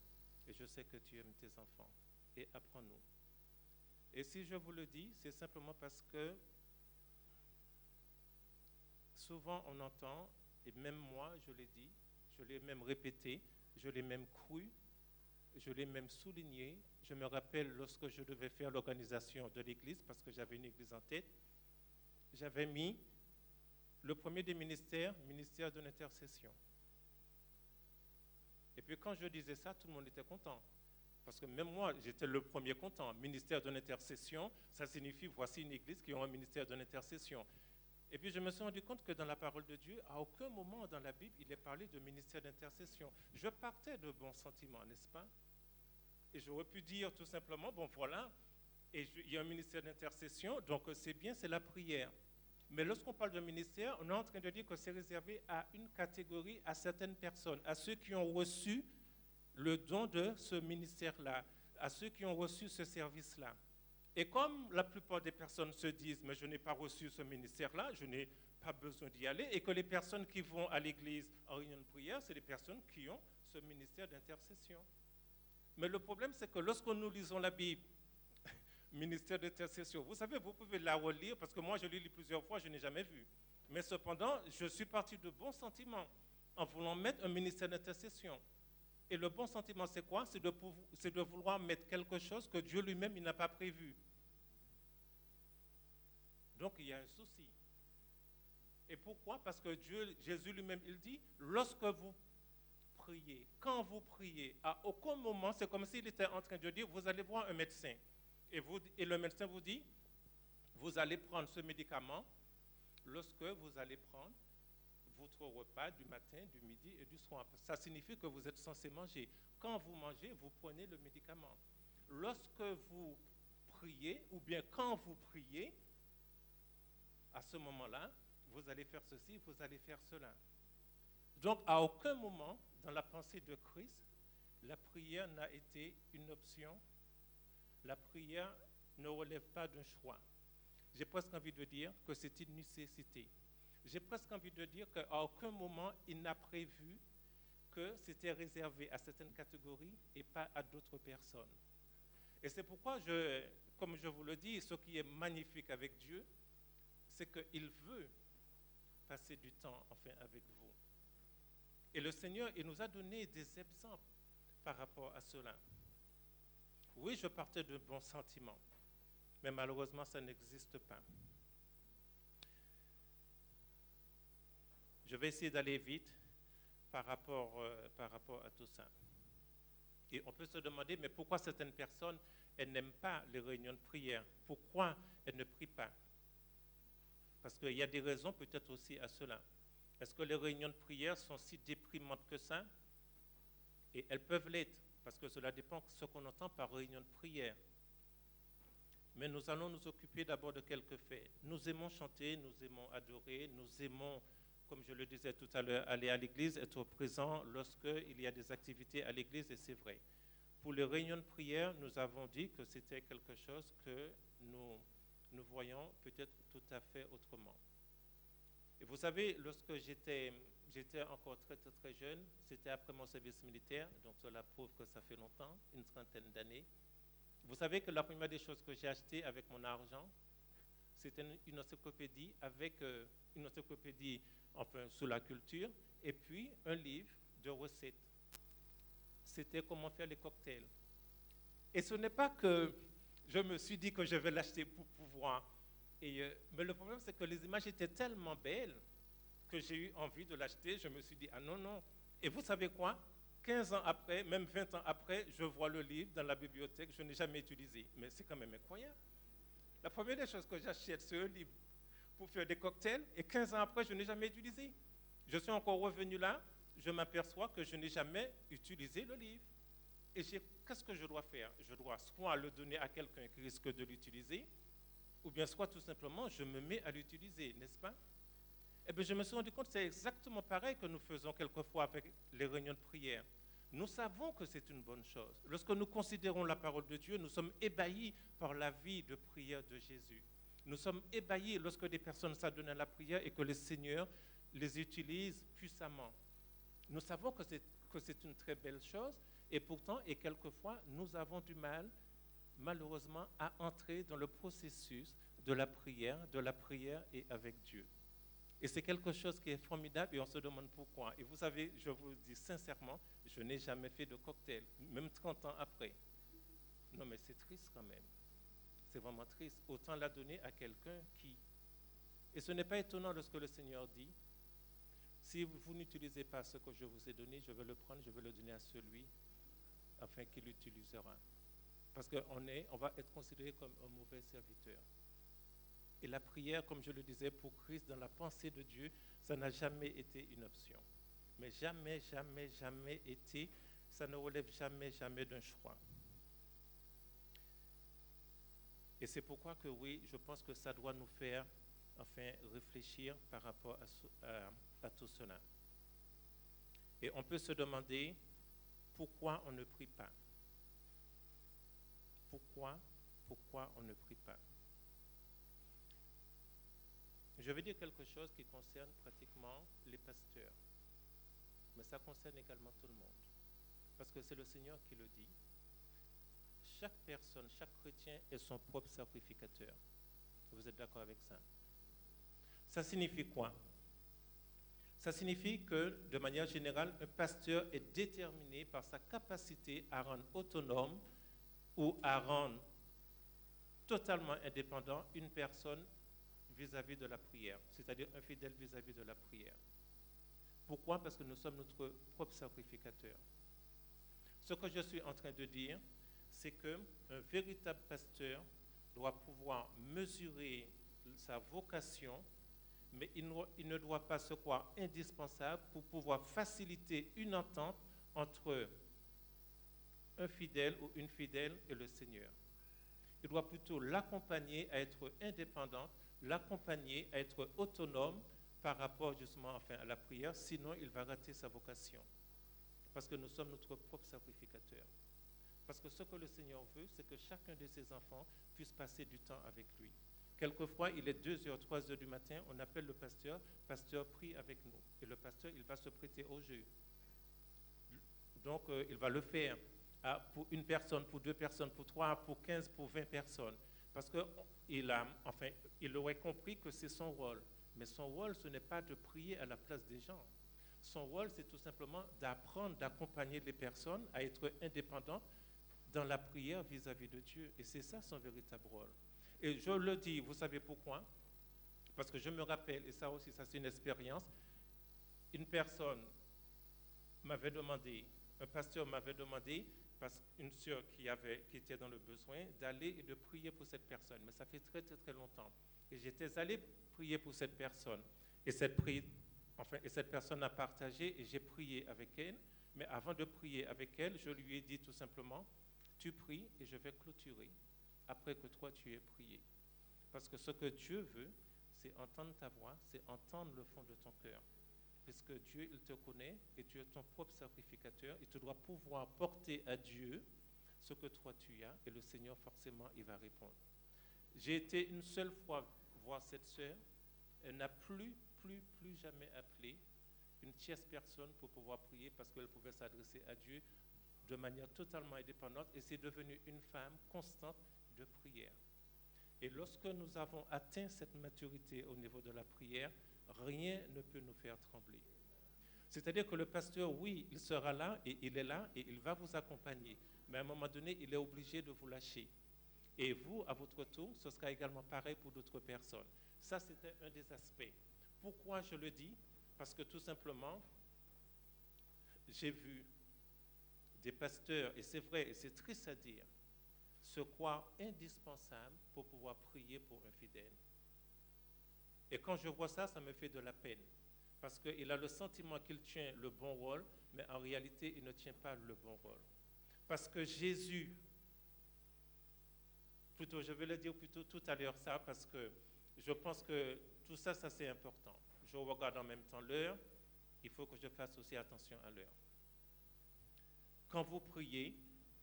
et je sais que tu aimes tes enfants. Et apprends-nous. Et si je vous le dis, c'est simplement parce que souvent on entend, et même moi, je l'ai dit, je l'ai même répété, je l'ai même cru, je l'ai même souligné. Je me rappelle lorsque je devais faire l'organisation de l'église, parce que j'avais une église en tête, j'avais mis le premier des ministères, ministère de l'intercession. Et puis quand je disais ça, tout le monde était content. Parce que même moi, j'étais le premier content. Ministère de l'intercession, ça signifie voici une église qui a un ministère de l'intercession. Et puis je me suis rendu compte que dans la parole de Dieu, à aucun moment dans la Bible, il est parlé de ministère d'intercession. Je partais de bons sentiments, n'est-ce pas? Et j'aurais pu dire tout simplement, bon voilà, il y a un ministère d'intercession, donc c'est bien, c'est la prière. Mais lorsqu'on parle de ministère, on est en train de dire que c'est réservé à une catégorie, à certaines personnes, à ceux qui ont reçu le don de ce ministère-là, à ceux qui ont reçu ce service-là. Et comme la plupart des personnes se disent « mais je n'ai pas reçu ce ministère-là, je n'ai pas besoin d'y aller », et que les personnes qui vont à l'église en réunion de prière, c'est les personnes qui ont ce ministère d'intercession. Mais le problème, c'est que lorsque nous lisons la Bible, ministère d'intercession, vous savez, vous pouvez la relire, parce que moi je l'ai lu plusieurs fois, je n'ai jamais vu. Mais cependant, je suis parti de bons sentiments en voulant mettre un ministère d'intercession. Et le bon sentiment, c'est quoi? C'est de vouloir mettre quelque chose que Dieu lui-même il n'a pas prévu. Donc, il y a un souci. Et pourquoi? Parce que Jésus lui-même, il dit, lorsque vous priez, quand vous priez, à aucun moment, c'est comme s'il était en train de dire, vous allez voir un médecin. Et le médecin vous dit, vous allez prendre ce médicament lorsque vous allez prendre votre repas du matin, du midi et du soir. Ça signifie que vous êtes censé manger. Quand vous mangez, vous prenez le médicament. Lorsque vous priez, ou bien quand vous priez, à ce moment-là, vous allez faire ceci, vous allez faire cela. Donc, à aucun moment, dans la pensée de Christ, la prière n'a été une option. La prière ne relève pas d'un choix. J'ai presque envie de dire que c'est une nécessité. J'ai presque envie de dire qu'à aucun moment, il n'a prévu que c'était réservé à certaines catégories et pas à d'autres personnes. Et c'est pourquoi, comme je vous le dis, ce qui est magnifique avec Dieu, c'est qu'il veut passer du temps enfin avec vous. Et le Seigneur, il nous a donné des exemples par rapport à cela. Oui, je partais de bons sentiments, mais malheureusement, ça n'existe pas. Je vais essayer d'aller vite par rapport à tout ça. Et on peut se demander, mais pourquoi certaines personnes, elles n'aiment pas les réunions de prière? Pourquoi elles ne prient pas? Parce qu'il y a des raisons peut-être aussi à cela. Est-ce que les réunions de prière sont si déprimantes que ça? Et elles peuvent l'être, parce que cela dépend de ce qu'on entend par réunion de prière. Mais nous allons nous occuper d'abord de quelques faits. Nous aimons chanter, nous aimons adorer, nous aimons, comme je le disais tout à l'heure, aller à l'église, être présent lorsqu'il y a des activités à l'église, et c'est vrai. Pour les réunions de prière, nous avons dit que c'était quelque chose que nous voyons peut-être tout à fait autrement. Et vous savez, lorsque j'étais encore très, très, très jeune, c'était après mon service militaire, donc cela prouve que ça fait longtemps, une trentaine d'années. Vous savez que la première des choses que j'ai achetées avec mon argent, c'était une encyclopédie enfin, sur la culture, et puis un livre de recettes. C'était comment faire les cocktails. Et ce n'est pas que je me suis dit que je vais l'acheter pour pouvoir. Mais le problème, c'est que les images étaient tellement belles que j'ai eu envie de l'acheter. Je me suis dit, ah non, non. Et vous savez quoi? 15 ans après, même 20 ans après, je vois le livre dans la bibliothèque, je n'ai jamais utilisé. Mais c'est quand même incroyable. La première des choses que j'achète, c'est un livre pour faire des cocktails, et 15 ans après, je n'ai jamais utilisé. Je suis encore revenu là, je m'aperçois que je n'ai jamais utilisé le livre. Et qu'est-ce que je dois faire? Je dois soit le donner à quelqu'un qui risque de l'utiliser, ou bien soit tout simplement, je me mets à l'utiliser, n'est-ce pas? Eh bien, je me suis rendu compte que c'est exactement pareil que nous faisons quelquefois avec les réunions de prière. Nous savons que c'est une bonne chose. Lorsque nous considérons la parole de Dieu, nous sommes ébahis par la vie de prière de Jésus. Nous sommes ébahis lorsque des personnes s'adonnent à la prière et que le Seigneur les utilise puissamment. Nous savons que c'est une très belle chose, et pourtant, et quelquefois, nous avons du mal, malheureusement, à entrer dans le processus de la prière et avec Dieu. Et c'est quelque chose qui est formidable et on se demande pourquoi. Et vous savez, je vous le dis sincèrement, je n'ai jamais fait de cocktail, même 30 ans après. Non, mais c'est triste quand même. C'est vraiment triste. Autant la donner à quelqu'un qui... Et ce n'est pas étonnant lorsque le Seigneur dit, si vous n'utilisez pas ce que je vous ai donné, je vais le prendre, je vais le donner à celui afin qu'il l'utilisera. Parce qu'on va être considéré comme un mauvais serviteur. Et la prière, comme je le disais, pour Christ, dans la pensée de Dieu, ça n'a jamais été une option. Mais jamais, jamais, jamais été, ça ne relève jamais, jamais d'un choix. Et c'est pourquoi que oui, je pense que ça doit nous faire, enfin, réfléchir par rapport à tout cela. Et on peut se demander pourquoi on ne prie pas. Pourquoi on ne prie pas? Je vais dire quelque chose qui concerne pratiquement les pasteurs, mais ça concerne également tout le monde, parce que c'est le Seigneur qui le dit. Chaque personne, chaque chrétien est son propre sacrificateur. Vous êtes d'accord avec ça? Ça signifie quoi? Ça signifie que, de manière générale, un pasteur est déterminé par sa capacité à rendre autonome ou à rendre totalement indépendant une personne vis-à-vis de la prière, c'est-à-dire un fidèle vis-à-vis de la prière. Pourquoi? Parce que nous sommes notre propre sacrificateur. Ce que je suis en train de dire, c'est qu'un véritable pasteur doit pouvoir mesurer sa vocation, mais il ne doit pas se croire indispensable pour pouvoir faciliter une entente entre un fidèle ou une fidèle et le Seigneur. Il doit plutôt l'accompagner à être indépendant, l'accompagner à être autonome par rapport justement à la prière, sinon il va rater sa vocation. Parce que nous sommes notre propre sacrificateur. Parce que ce que le Seigneur veut, c'est que chacun de ses enfants puisse passer du temps avec lui. Quelquefois, il est 2h, 3h du matin, on appelle le pasteur, prie avec nous. Et le pasteur, il va se prêter au jeu. Donc, il va le faire pour une personne, pour 2 personnes, pour 3, pour 15, pour 20 personnes. Parce qu'il aurait compris que c'est son rôle. Mais son rôle, ce n'est pas de prier à la place des gens. Son rôle, c'est tout simplement d'apprendre, d'accompagner les personnes à être indépendants dans la prière vis-à-vis de Dieu. Et c'est ça son véritable rôle. Et je le dis, vous savez pourquoi? Parce que je me rappelle, et ça aussi, ça c'est une expérience, une personne m'avait demandé, un pasteur m'avait demandé, parce qu'une sœur qui était dans le besoin, d'aller et de prier pour cette personne. Mais ça fait très, très, très longtemps. Et j'étais allé prier pour cette personne. Et cette personne a partagé et j'ai prié avec elle. Mais avant de prier avec elle, je lui ai dit tout simplement, tu pries et je vais clôturer après que toi tu aies prié. Parce que ce que Dieu veut, c'est entendre ta voix, c'est entendre le fond de ton cœur. Puisque Dieu, il te connaît et tu es ton propre sacrificateur, et tu dois pouvoir porter à Dieu ce que toi tu as, et le Seigneur forcément, il va répondre. J'ai été une seule fois voir cette sœur, elle n'a plus jamais appelé une tierce personne pour pouvoir prier parce qu'elle pouvait s'adresser à Dieu de manière totalement indépendante, et c'est devenu une femme constante de prière. Et lorsque nous avons atteint cette maturité au niveau de la prière, rien ne peut nous faire trembler. C'est-à-dire que le pasteur, oui, il sera là et il est là et il va vous accompagner. Mais à un moment donné, il est obligé de vous lâcher. Et vous, à votre tour, ce sera également pareil pour d'autres personnes. Ça, c'était un des aspects. Pourquoi je le dis? Parce que tout simplement, j'ai vu des pasteurs, et c'est vrai, et c'est triste à dire, se croire indispensables pour pouvoir prier pour un fidèle. Et quand je vois ça, ça me fait de la peine. Parce qu'il a le sentiment qu'il tient le bon rôle, mais en réalité, il ne tient pas le bon rôle. Parce que Jésus, je vais le dire plutôt tout à l'heure ça, parce que je pense que tout ça, ça c'est important. Je regarde en même temps l'heure, il faut que je fasse aussi attention à l'heure. Quand vous priez,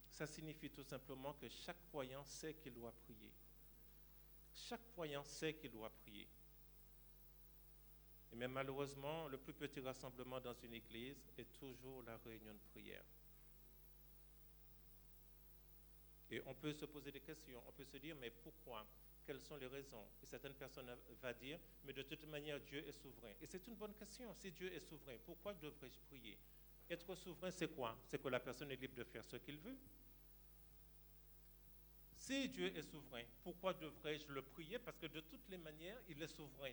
ça signifie tout simplement que chaque croyant sait qu'il doit prier. Chaque croyant sait qu'il doit prier. Mais malheureusement, le plus petit rassemblement dans une église est toujours la réunion de prière. Et on peut se poser des questions, on peut se dire, mais pourquoi? quelles sont les raisons. Et certaines personnes vont dire, mais de toute manière, Dieu est souverain. Et c'est une bonne question. Si Dieu est souverain, pourquoi devrais-je prier? Être souverain, c'est quoi? C'est que la personne est libre de faire ce qu'il veut. Si Dieu est souverain, pourquoi devrais-je le prier? Parce que de toutes les manières, il est souverain.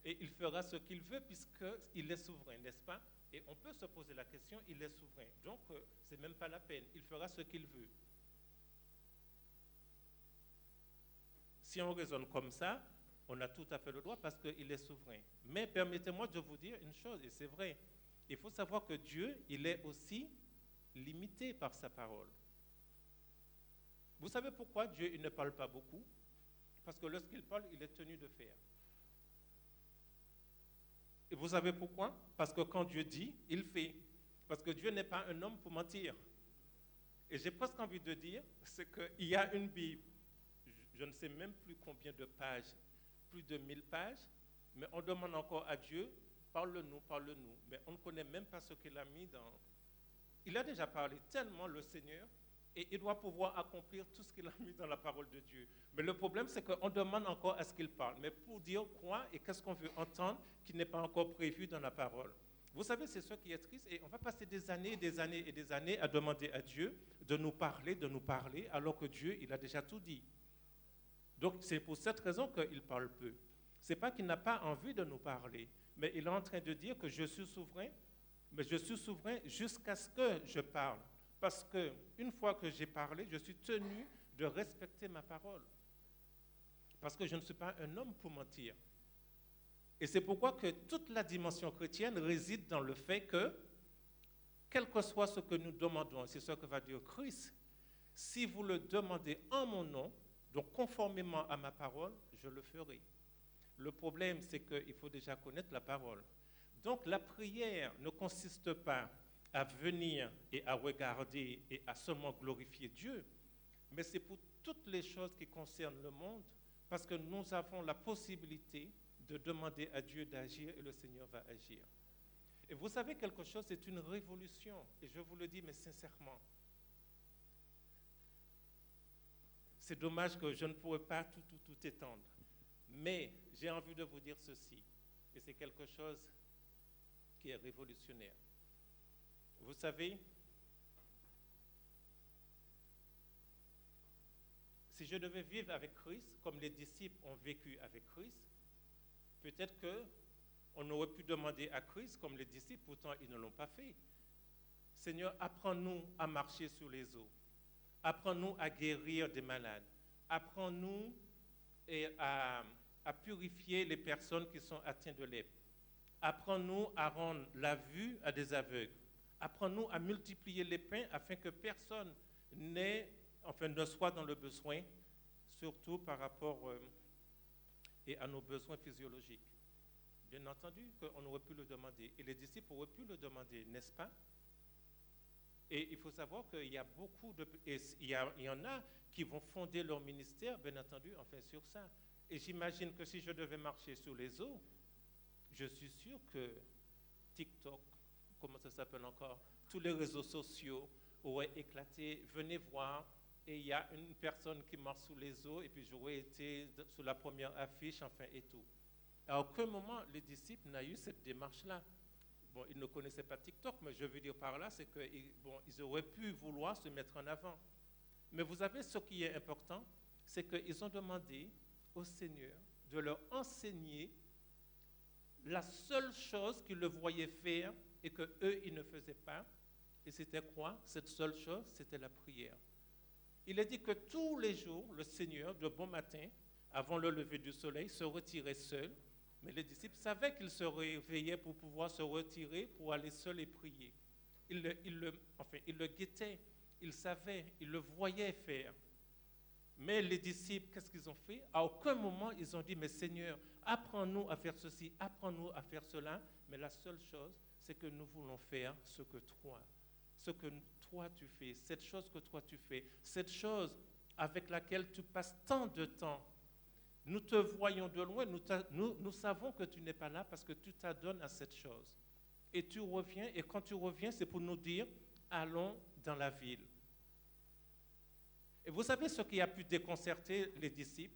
Et il fera ce qu'il veut puisqu'il est souverain, n'est-ce pas? Et on peut se poser la question, il est souverain. Donc, ce n'est même pas la peine. Il fera ce qu'il veut. Si on raisonne comme ça, on a tout à fait le droit parce qu'il est souverain. Mais permettez-moi de vous dire une chose, et c'est vrai. Il faut savoir que Dieu, il est aussi limité par sa parole. Vous savez pourquoi Dieu il ne parle pas beaucoup? Parce que lorsqu'il parle, il est tenu de faire. Et vous savez pourquoi? Parce que quand Dieu dit, il fait. Parce que Dieu n'est pas un homme pour mentir. Et j'ai presque envie de dire, c'est qu'il y a une Bible, je ne sais même plus combien de pages, plus de 1000 pages, mais on demande encore à Dieu, parle-nous, parle-nous. Mais on ne connaît même pas ce qu'il a mis dans... Il a déjà parlé tellement, le Seigneur, et il doit pouvoir accomplir tout ce qu'il a mis dans la parole de Dieu. Mais le problème, c'est qu'on demande encore à ce qu'il parle. Mais pour dire quoi et qu'est-ce qu'on veut entendre qui n'est pas encore prévu dans la parole. Vous savez, c'est ce qui est triste. Et on va passer des années et des années et des années à demander à Dieu de nous parler, alors que Dieu, il a déjà tout dit. Donc, c'est pour cette raison qu'il parle peu. Ce n'est pas qu'il n'a pas envie de nous parler, mais il est en train de dire que je suis souverain, mais je suis souverain jusqu'à ce que je parle. Parce qu'une fois que j'ai parlé, je suis tenu de respecter ma parole. Parce que je ne suis pas un homme pour mentir. Et c'est pourquoi que toute la dimension chrétienne réside dans le fait que, quel que soit ce que nous demandons, c'est ce que va dire Christ, si vous le demandez en mon nom, donc conformément à ma parole, je le ferai. Le problème, c'est qu'il faut déjà connaître la parole. Donc la prière ne consiste pas à venir et à regarder et à seulement glorifier Dieu, mais c'est pour toutes les choses qui concernent le monde, parce que nous avons la possibilité de demander à Dieu d'agir et le Seigneur va agir. Et vous savez quelque chose, c'est une révolution, et je vous le dis, mais sincèrement. C'est dommage que je ne pourrais pas tout étendre, mais j'ai envie de vous dire ceci, et c'est quelque chose qui est révolutionnaire. Vous savez, si je devais vivre avec Christ, comme les disciples ont vécu avec Christ, peut-être qu'on aurait pu demander à Christ, comme les disciples, pourtant ils ne l'ont pas fait. Seigneur, apprends-nous à marcher sur les eaux. Apprends-nous à guérir des malades. Apprends-nous à purifier les personnes qui sont atteintes de lèpre. Apprends-nous à rendre la vue à des aveugles. Apprends-nous à multiplier les pains afin que personne ne soit dans le besoin, surtout par rapport et à nos besoins physiologiques. Bien entendu qu'on aurait pu le demander, et les disciples auraient pu le demander, n'est-ce pas? Et il faut savoir qu'il y a beaucoup il y en a qui vont fonder leur ministère, bien entendu, sur ça. Et j'imagine que si je devais marcher sur les eaux, je suis sûr que TikTok, comment ça s'appelle encore, tous les réseaux sociaux auraient éclaté. Venez voir, et il y a une personne qui marche sous les eaux, et puis j'aurais été sur la première affiche, et tout. À aucun moment, les disciples n'ont eu cette démarche-là. Bon, ils ne connaissaient pas TikTok, mais je veux dire par là, c'est qu'ils auraient pu vouloir se mettre en avant. Mais vous savez, ce qui est important, c'est qu'ils ont demandé au Seigneur de leur enseigner la seule chose qu'ils le voyaient faire et qu'eux, ils ne faisaient pas. Et c'était quoi? Cette seule chose, c'était la prière. Il est dit que tous les jours, le Seigneur, de bon matin, avant le lever du soleil, se retirait seul. Mais les disciples savaient qu'ils se réveillaient pour pouvoir se retirer, pour aller seuls et prier. Ils le guettaient, ils savaient, ils le voyaient faire. Mais les disciples, qu'est-ce qu'ils ont fait? À aucun moment, ils ont dit, mais Seigneur, apprends-nous à faire ceci, apprends-nous à faire cela. Mais la seule chose, c'est que nous voulons faire ce que toi tu fais, cette chose que toi tu fais, cette chose avec laquelle tu passes tant de temps. Nous te voyons de loin, nous savons que tu n'es pas là parce que tu t'adonnes à cette chose. Et tu reviens, et quand tu reviens, c'est pour nous dire, allons dans la ville. Et vous savez ce qui a pu déconcerter les disciples?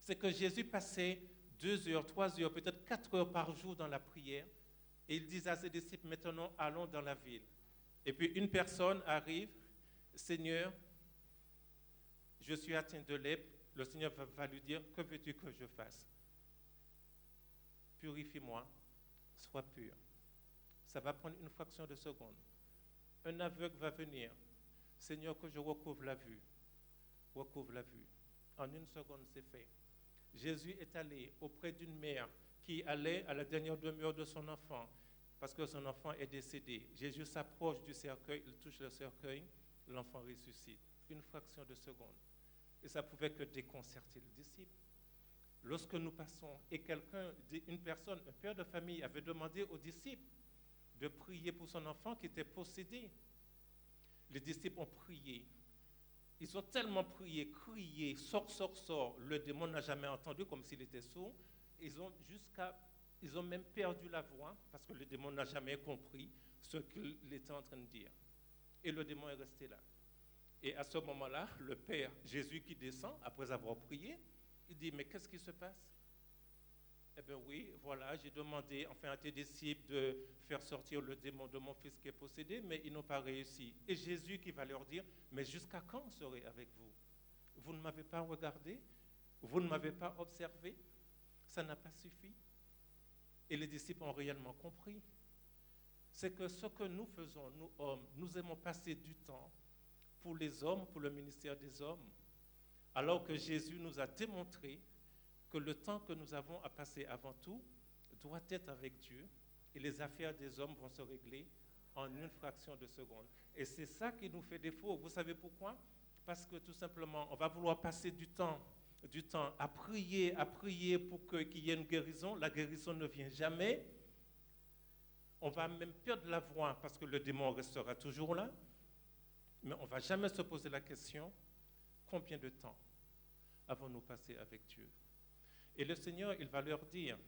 c'est que Jésus passait 2 heures, 3 heures, peut-être 4 heures par jour dans la prière. Et il disait à ses disciples, maintenant allons dans la ville. Et puis une personne arrive, Seigneur, je suis atteint de lèpre. Le Seigneur va lui dire, que veux-tu que je fasse? Purifie-moi, sois pur. Ça va prendre une fraction de seconde. Un aveugle va venir, Seigneur, que je recouvre la vue. Recouvre la vue. En une seconde, c'est fait. Jésus est allé auprès d'une mère qui allait à la dernière demeure de son enfant parce que son enfant est décédé. Jésus s'approche du cercueil, il touche le cercueil, l'enfant ressuscite. Une fraction de seconde. Et ça pouvait que déconcerter le disciple. Lorsque nous passons et une personne, un père de famille avait demandé aux disciples de prier pour son enfant qui était possédé. Les disciples ont prié. Ils ont tellement prié, crié, sors, sors, sors. Le démon n'a jamais entendu comme s'il était sourd. Ils ont même perdu la voix parce que le démon n'a jamais compris ce qu'il était en train de dire. Et le démon est resté là. Et à ce moment-là, le Père Jésus qui descend, après avoir prié, il dit, mais qu'est-ce qui se passe? Eh bien oui, voilà, j'ai demandé enfin à tes disciples de faire sortir le démon de mon fils qui est possédé, mais ils n'ont pas réussi. Et Jésus qui va leur dire, mais jusqu'à quand serai avec vous? Vous ne m'avez pas regardé? Vous ne m'avez pas observé? Ça n'a pas suffi. Et les disciples ont réellement compris. C'est que ce que nous faisons, nous hommes, nous aimons passer du temps pour les hommes, pour le ministère des hommes, alors que Jésus nous a démontré que le temps que nous avons à passer avant tout doit être avec Dieu et les affaires des hommes vont se régler en une fraction de seconde. Et c'est ça qui nous fait défaut. Vous savez pourquoi? Parce que tout simplement, on va vouloir passer du temps à prier pour qu'il y ait une guérison. La guérison ne vient jamais. On va même perdre la voix parce que le démon restera toujours là. Mais on ne va jamais se poser la question, combien de temps avons-nous passé avec Dieu? Et le Seigneur, il va leur dire,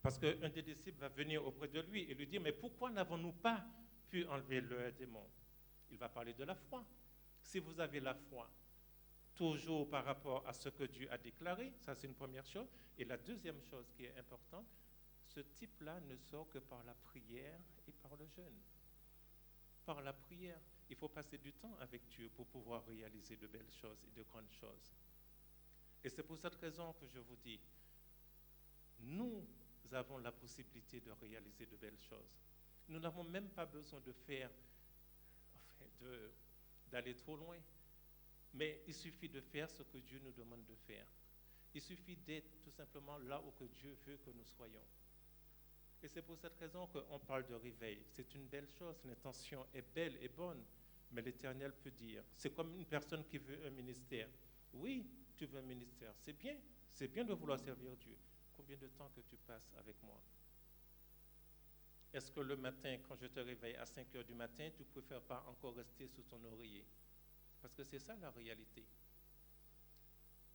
parce qu'un des disciples va venir auprès de lui et lui dire, mais pourquoi n'avons-nous pas pu enlever le démon? Il va parler de la foi. Si vous avez la foi, toujours par rapport à ce que Dieu a déclaré, ça c'est une première chose. Et la deuxième chose qui est importante, ce type-là ne sort que par la prière et par le jeûne. Par la prière, il faut passer du temps avec Dieu pour pouvoir réaliser de belles choses et de grandes choses. Et c'est pour cette raison que je vous dis, nous avons la possibilité de réaliser de belles choses. Nous n'avons même pas besoin d'aller trop loin. Mais il suffit de faire ce que Dieu nous demande de faire. Il suffit d'être tout simplement là où que Dieu veut que nous soyons. Et c'est pour cette raison qu'on parle de réveil. C'est une belle chose, l'intention est belle et bonne, mais l'Éternel peut dire, c'est comme une personne qui veut un ministère. Oui, tu veux un ministère, c'est bien de vouloir servir Dieu. Combien de temps que tu passes avec moi? Est-ce que le matin, quand je te réveille à 5 heures du matin, tu ne préfères pas encore rester sous ton oreiller? Parce que c'est ça la réalité.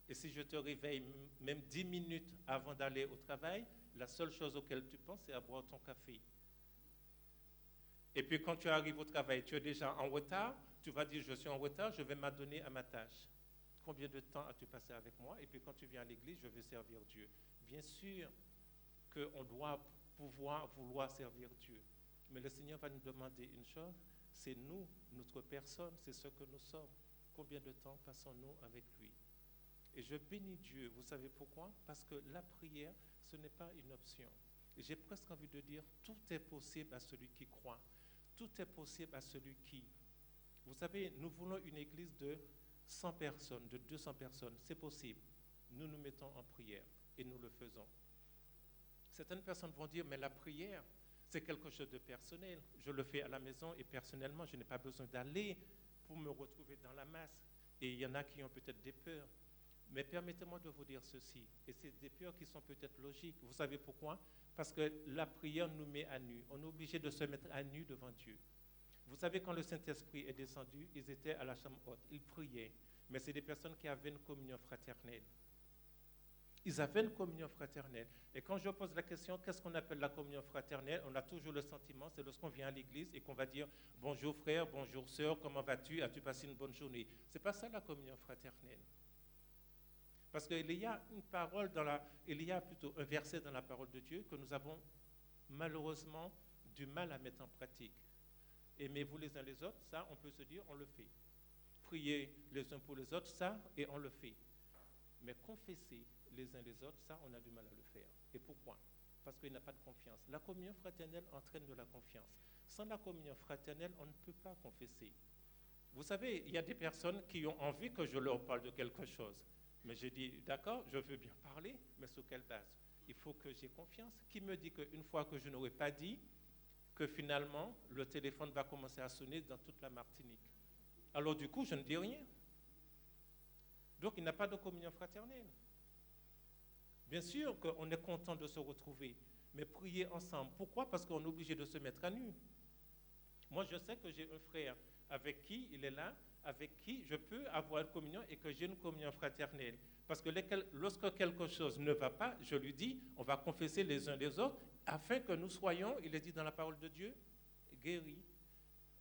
Et si je te réveille même 10 minutes avant d'aller au travail, la seule chose auquel tu penses, c'est à boire ton café. Et puis quand tu arrives au travail, tu es déjà en retard, tu vas dire, je suis en retard, je vais m'adonner à ma tâche. Combien de temps as-tu passé avec moi? Et puis quand tu viens à l'église, je veux servir Dieu. Bien sûr qu'on doit vouloir servir Dieu. Mais le Seigneur va nous demander une chose, c'est nous, notre personne, c'est ce que nous sommes. Combien de temps passons-nous avec lui? Et je bénis Dieu. Vous savez pourquoi? Parce que la prière, ce n'est pas une option. Et j'ai presque envie de dire, tout est possible à celui qui croit. Tout est possible à celui qui... Vous savez, nous voulons une église de 100 personnes, de 200 personnes. C'est possible. Nous nous mettons en prière et nous le faisons. Certaines personnes vont dire, mais la prière, c'est quelque chose de personnel. Je le fais à la maison et personnellement, je n'ai pas besoin d'aller pour me retrouver dans la masse. Et il y en a qui ont peut-être des peurs. Mais permettez-moi de vous dire ceci, et c'est des peurs qui sont peut-être logiques. Vous savez pourquoi? Parce que la prière nous met à nu. On est obligé de se mettre à nu devant Dieu. Vous savez, quand le Saint-Esprit est descendu, ils étaient à la chambre haute, ils priaient. Mais c'est des personnes qui avaient une communion fraternelle. Ils avaient une communion fraternelle. Et quand je pose la question, qu'est-ce qu'on appelle la communion fraternelle? On a toujours le sentiment, c'est lorsqu'on vient à l'église et qu'on va dire « Bonjour frère, bonjour sœur, comment vas-tu? As-tu passé une bonne journée ?» Ce n'est pas ça la communion fraternelle. Parce qu'il y a une parole il y a plutôt un verset dans la parole de Dieu que nous avons malheureusement du mal à mettre en pratique. Aimez-vous les uns les autres, ça on peut se dire, on le fait. Prier les uns pour les autres, ça, et on le fait. Mais confesser les uns les autres, ça, on a du mal à le faire. Et pourquoi? Parce qu'il n'y a pas de confiance. La communion fraternelle entraîne de la confiance. Sans la communion fraternelle, on ne peut pas confesser. Vous savez, il y a des personnes qui ont envie que je leur parle de quelque chose. Mais je dis, d'accord, je veux bien parler, mais sur quelle base? Il faut que j'ai confiance. Qui me dit qu'une fois que je n'aurais pas dit, que finalement, le téléphone va commencer à sonner dans toute la Martinique? Alors du coup, je ne dis rien. Donc, il n'y a pas de communion fraternelle. Bien sûr qu'on est content de se retrouver, mais prier ensemble. Pourquoi? Parce qu'on est obligé de se mettre à nu. Moi, je sais que j'ai un frère avec qui il est là, avec qui je peux avoir une communion et que j'ai une communion fraternelle. Parce que lorsque quelque chose ne va pas, je lui dis, on va confesser les uns les autres, afin que nous soyons, il est dit dans la parole de Dieu, guéris.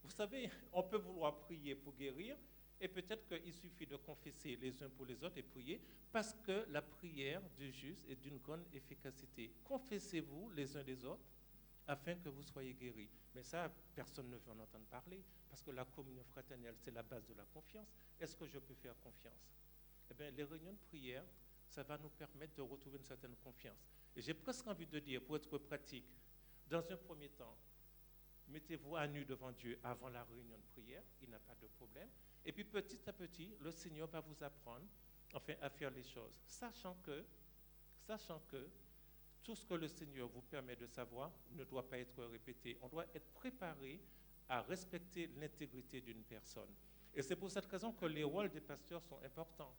Vous savez, on peut vouloir prier pour guérir, et peut-être qu'il suffit de confesser les uns pour les autres et prier, parce que la prière du juste est d'une grande efficacité. Confessez-vous les uns les autres, afin que vous soyez guéris. Mais ça, personne ne veut en entendre parler, parce que la communion fraternelle, c'est la base de la confiance. Est-ce que je peux faire confiance? Eh bien, les réunions de prière, ça va nous permettre de retrouver une certaine confiance. Et j'ai presque envie de dire, pour être pratique, dans un premier temps, mettez-vous à nu devant Dieu avant la réunion de prière, il n'y a pas de problème. Et puis petit à petit, le Seigneur va vous apprendre enfin, à faire les choses, sachant que tout ce que le Seigneur vous permet de savoir ne doit pas être répété. On doit être préparé à respecter l'intégrité d'une personne. Et c'est pour cette raison que les rôles des pasteurs sont importants.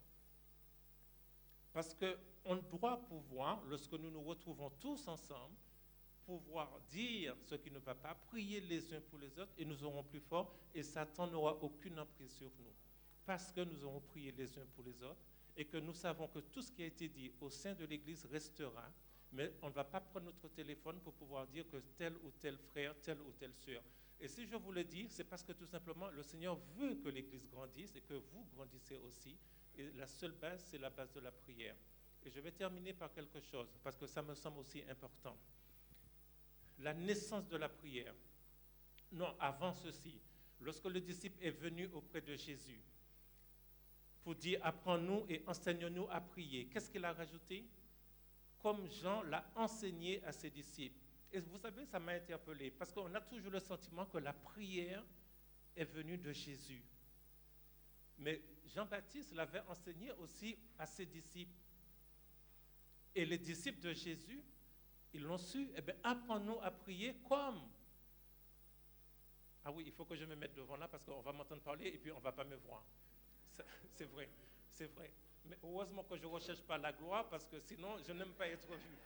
Parce qu'on doit pouvoir, lorsque nous nous retrouvons tous ensemble, pouvoir dire ce qui ne va pas, prier les uns pour les autres, et nous aurons plus fort, et Satan n'aura aucune emprise sur nous. Parce que nous aurons prié les uns pour les autres, et que nous savons que tout ce qui a été dit au sein de l'Église restera, mais on ne va pas prendre notre téléphone pour pouvoir dire que tel ou tel frère, telle ou telle sœur. Et si je vous le dis, c'est parce que tout simplement, le Seigneur veut que l'Église grandisse et que vous grandissez aussi. Et la seule base, c'est la base de la prière. Et je vais terminer par quelque chose, parce que ça me semble aussi important. La naissance de la prière. Non, avant ceci, lorsque le disciple est venu auprès de Jésus pour dire « Apprends-nous et enseigne-nous à prier », qu'est-ce qu'il a rajouté? Comme Jean l'a enseigné à ses disciples. Et vous savez, ça m'a interpellé, parce qu'on a toujours le sentiment que la prière est venue de Jésus. Mais Jean-Baptiste l'avait enseigné aussi à ses disciples. Et les disciples de Jésus, ils l'ont su. Eh bien, apprends-nous à prier comme. Ah oui, il faut que je me mette devant là parce qu'on va m'entendre parler et puis on ne va pas me voir. C'est vrai, c'est vrai. Mais heureusement que je ne recherche pas la gloire parce que sinon, je n'aime pas être vu.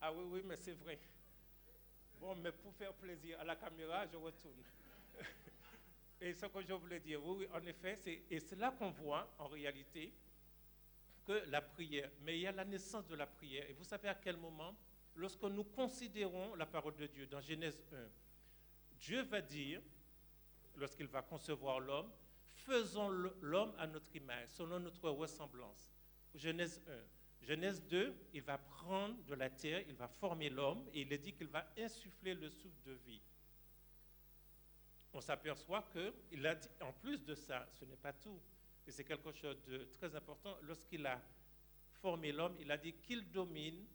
Ah oui, oui, mais c'est vrai. Bon, mais pour faire plaisir à la caméra, je retourne. Et ce que je voulais dire, oui, en effet, c'est là qu'on voit, en réalité, que la prière, mais il y a la naissance de la prière. Et vous savez à quel moment? Lorsque nous considérons la parole de Dieu, dans Genèse 1, Dieu va dire, lorsqu'il va concevoir l'homme, faisons l'homme à notre image, selon notre ressemblance. Genèse 1. Genèse 2, il va prendre de la terre, il va former l'homme, et il est dit qu'il va insuffler le souffle de vie. On s'aperçoit qu'il a dit, en plus de ça, ce n'est pas tout, et c'est quelque chose de très important, lorsqu'il a formé l'homme, il a dit qu'il domine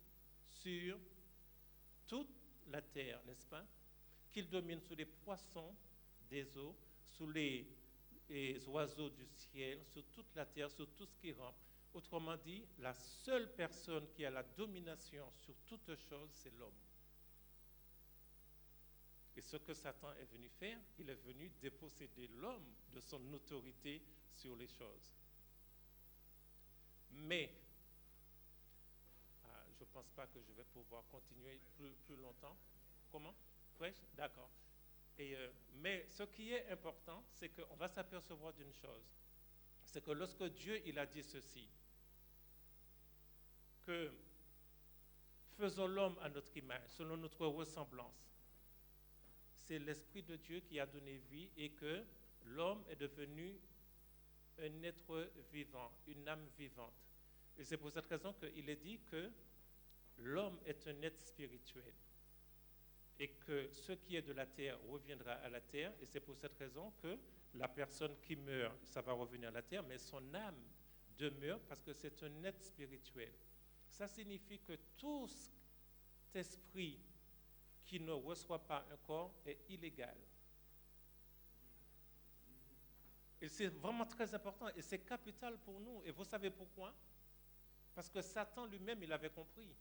sur toute la terre, n'est-ce pas? Qu'il domine sur les poissons des eaux, sur les oiseaux du ciel, sur toute la terre, sur tout ce qui rampe. Autrement dit, la seule personne qui a la domination sur toute chose, c'est l'homme. Et ce que Satan est venu faire, il est venu déposséder l'homme de son autorité sur les choses. Mais, je ne pense pas que je vais pouvoir continuer plus longtemps. Comment? Prêche? D'accord. Mais ce qui est important, c'est qu'on va s'apercevoir d'une chose. C'est que lorsque Dieu il a dit ceci, que faisons l'homme à notre image, selon notre ressemblance, c'est l'Esprit de Dieu qui a donné vie et que l'homme est devenu un être vivant, une âme vivante. Et c'est pour cette raison qu'il est dit que l'homme est un être spirituel et que ce qui est de la terre reviendra à la terre. Et c'est pour cette raison que la personne qui meurt, ça va revenir à la terre, mais son âme demeure parce que c'est un être spirituel. Ça signifie que tout esprit qui ne reçoit pas un corps est illégal. Et c'est vraiment très important et c'est capital pour nous. Et vous savez pourquoi? Parce que Satan lui-même, il avait compris.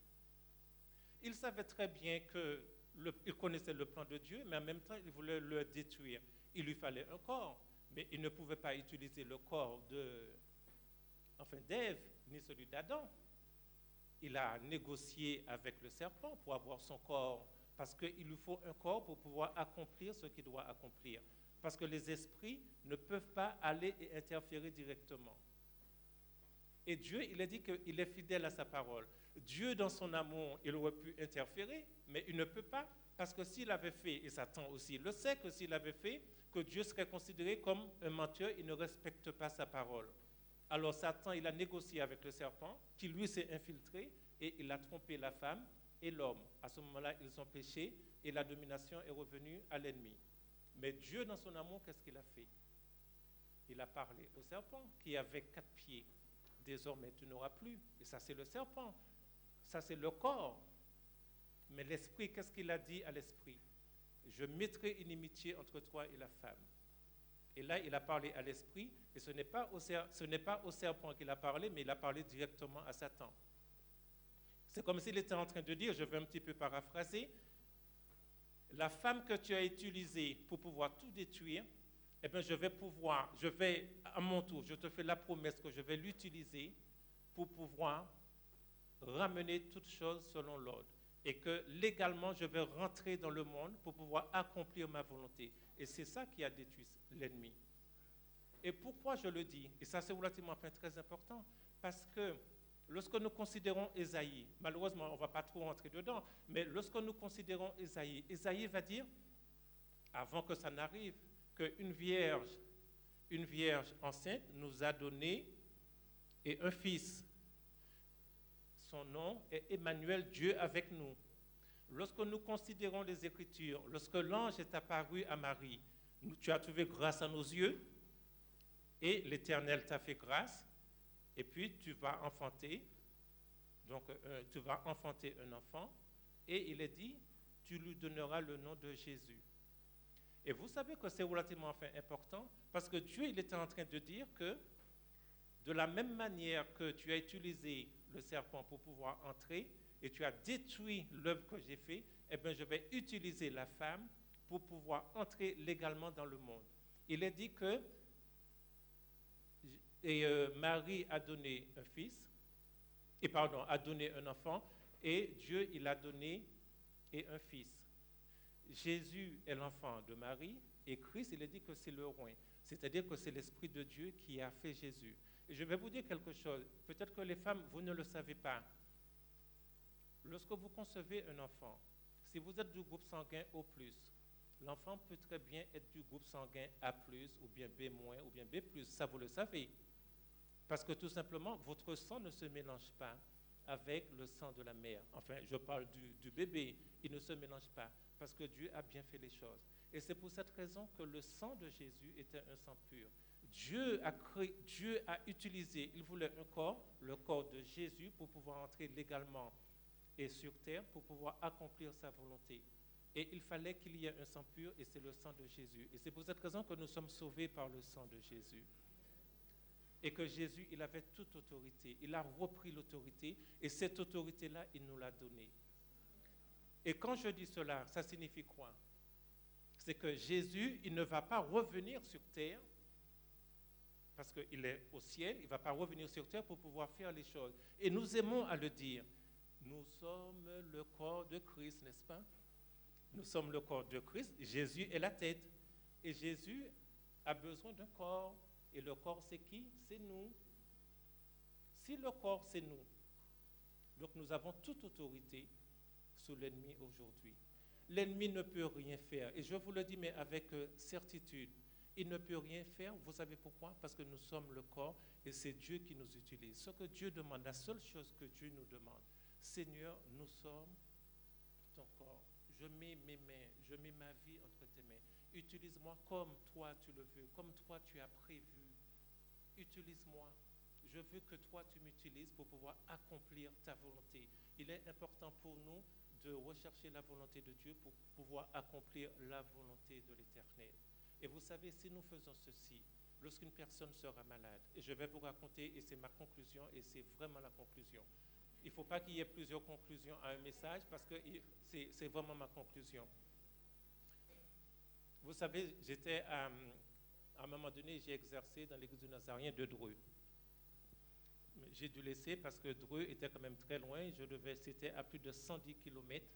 Il savait très bien qu'il connaissait le plan de Dieu, mais en même temps, il voulait le détruire. Il lui fallait un corps, mais il ne pouvait pas utiliser le corps d'Ève, ni celui d'Adam. Il a négocié avec le serpent pour avoir son corps, parce qu'il lui faut un corps pour pouvoir accomplir ce qu'il doit accomplir. Parce que les esprits ne peuvent pas aller et interférer directement. Et Dieu, il a dit qu'il est fidèle à sa parole. Dieu, dans son amour, il aurait pu interférer, mais il ne peut pas, parce que s'il avait fait, et Satan aussi le sait, que s'il avait fait, que Dieu serait considéré comme un menteur, il ne respecte pas sa parole. Alors Satan, il a négocié avec le serpent, qui lui s'est infiltré, et il a trompé la femme et l'homme. À ce moment-là, ils ont péché, et la domination est revenue à l'ennemi. Mais Dieu, dans son amour, qu'est-ce qu'il a fait? Il a parlé au serpent, qui avait 4 pieds. Désormais, tu n'auras plus. Et ça, c'est le serpent. Ça, c'est le corps. Mais l'esprit, qu'est-ce qu'il a dit à l'esprit? Je mettrai une inimitié entre toi et la femme. Et là, il a parlé à l'esprit, et ce n'est pas au serpent qu'il a parlé, mais il a parlé directement à Satan. C'est comme s'il était en train de dire, je vais un petit peu paraphraser, la femme que tu as utilisée pour pouvoir tout détruire, eh bien, je vais, à mon tour, je te fais la promesse que je vais l'utiliser pour pouvoir ramener toutes choses selon l'ordre. Et que légalement, je vais rentrer dans le monde pour pouvoir accomplir ma volonté. Et c'est ça qui a détruit l'ennemi. Et pourquoi je le dis? Et ça, c'est relativement très important. Parce que lorsque nous considérons Ésaïe, malheureusement, on ne va pas trop rentrer dedans, mais lorsque nous considérons Ésaïe, Ésaïe va dire, avant que ça n'arrive, qu'une vierge enceinte nous a donné et un fils. Son nom est Emmanuel, Dieu avec nous. Lorsque nous considérons les Écritures, lorsque l'ange est apparu à Marie, tu as trouvé grâce à nos yeux, et l'Éternel t'a fait grâce, et puis tu vas enfanter, tu vas enfanter un enfant, et il est dit, tu lui donneras le nom de Jésus. Et vous savez que c'est relativement important, parce que Dieu, il était en train de dire que, de la même manière que tu as utilisé le serpent pour pouvoir entrer, et tu as détruit l'œuvre que j'ai faite, eh bien, je vais utiliser la femme pour pouvoir entrer légalement dans le monde. Il est dit que Marie a donné un fils, a donné un enfant, et Dieu, il a donné un fils. Jésus est l'enfant de Marie, et Christ, il est dit que c'est le roi. C'est-à-dire que c'est l'Esprit de Dieu qui a fait Jésus. Et je vais vous dire quelque chose. Peut-être que les femmes, vous ne le savez pas. Lorsque vous concevez un enfant, si vous êtes du groupe sanguin O+, l'enfant peut très bien être du groupe sanguin A+, ou bien B-, ou bien B+. Ça, vous le savez. Parce que tout simplement, votre sang ne se mélange pas avec le sang de la mère. Enfin, je parle du bébé. Il ne se mélange pas. Parce que Dieu a bien fait les choses. Et c'est pour cette raison que le sang de Jésus était un sang pur. Dieu a utilisé, il voulait un corps, le corps de Jésus, pour pouvoir entrer légalement et sur terre, pour pouvoir accomplir sa volonté. Et il fallait qu'il y ait un sang pur, et c'est le sang de Jésus. Et c'est pour cette raison que nous sommes sauvés par le sang de Jésus. Et que Jésus, il avait toute autorité. Il a repris l'autorité, et cette autorité-là, il nous l'a donnée. Et quand je dis cela, ça signifie quoi? C'est que Jésus, il ne va pas revenir sur terre, parce qu'il est au ciel, il ne va pas revenir sur terre pour pouvoir faire les choses. Et nous aimons à le dire. Nous sommes le corps de Christ, n'est-ce pas? Nous sommes le corps de Christ. Jésus est la tête. Et Jésus a besoin d'un corps. Et le corps, c'est qui? C'est nous. Si le corps, c'est nous, donc nous avons toute autorité sur l'ennemi aujourd'hui. L'ennemi ne peut rien faire. Et je vous le dis, mais avec certitude. Il ne peut rien faire. Vous savez pourquoi? Parce que nous sommes le corps et c'est Dieu qui nous utilise. Ce que Dieu demande, la seule chose que Dieu nous demande, Seigneur, nous sommes ton corps. Je mets mes mains, je mets ma vie entre tes mains. Utilise-moi comme toi tu le veux, comme toi tu as prévu. Utilise-moi. Je veux que toi tu m'utilises pour pouvoir accomplir ta volonté. Il est important pour nous de rechercher la volonté de Dieu pour pouvoir accomplir la volonté de l'Éternel. Et vous savez, si nous faisons ceci, lorsqu'une personne sera malade, et je vais vous raconter, et c'est ma conclusion, et c'est vraiment la conclusion. Il ne faut pas qu'il y ait plusieurs conclusions à un message, parce que c'est vraiment ma conclusion. Vous savez, à un moment donné, j'ai exercé dans l'église du Nazarien de Dreux. J'ai dû laisser parce que Dreux était quand même très loin. C'était à plus de 110 km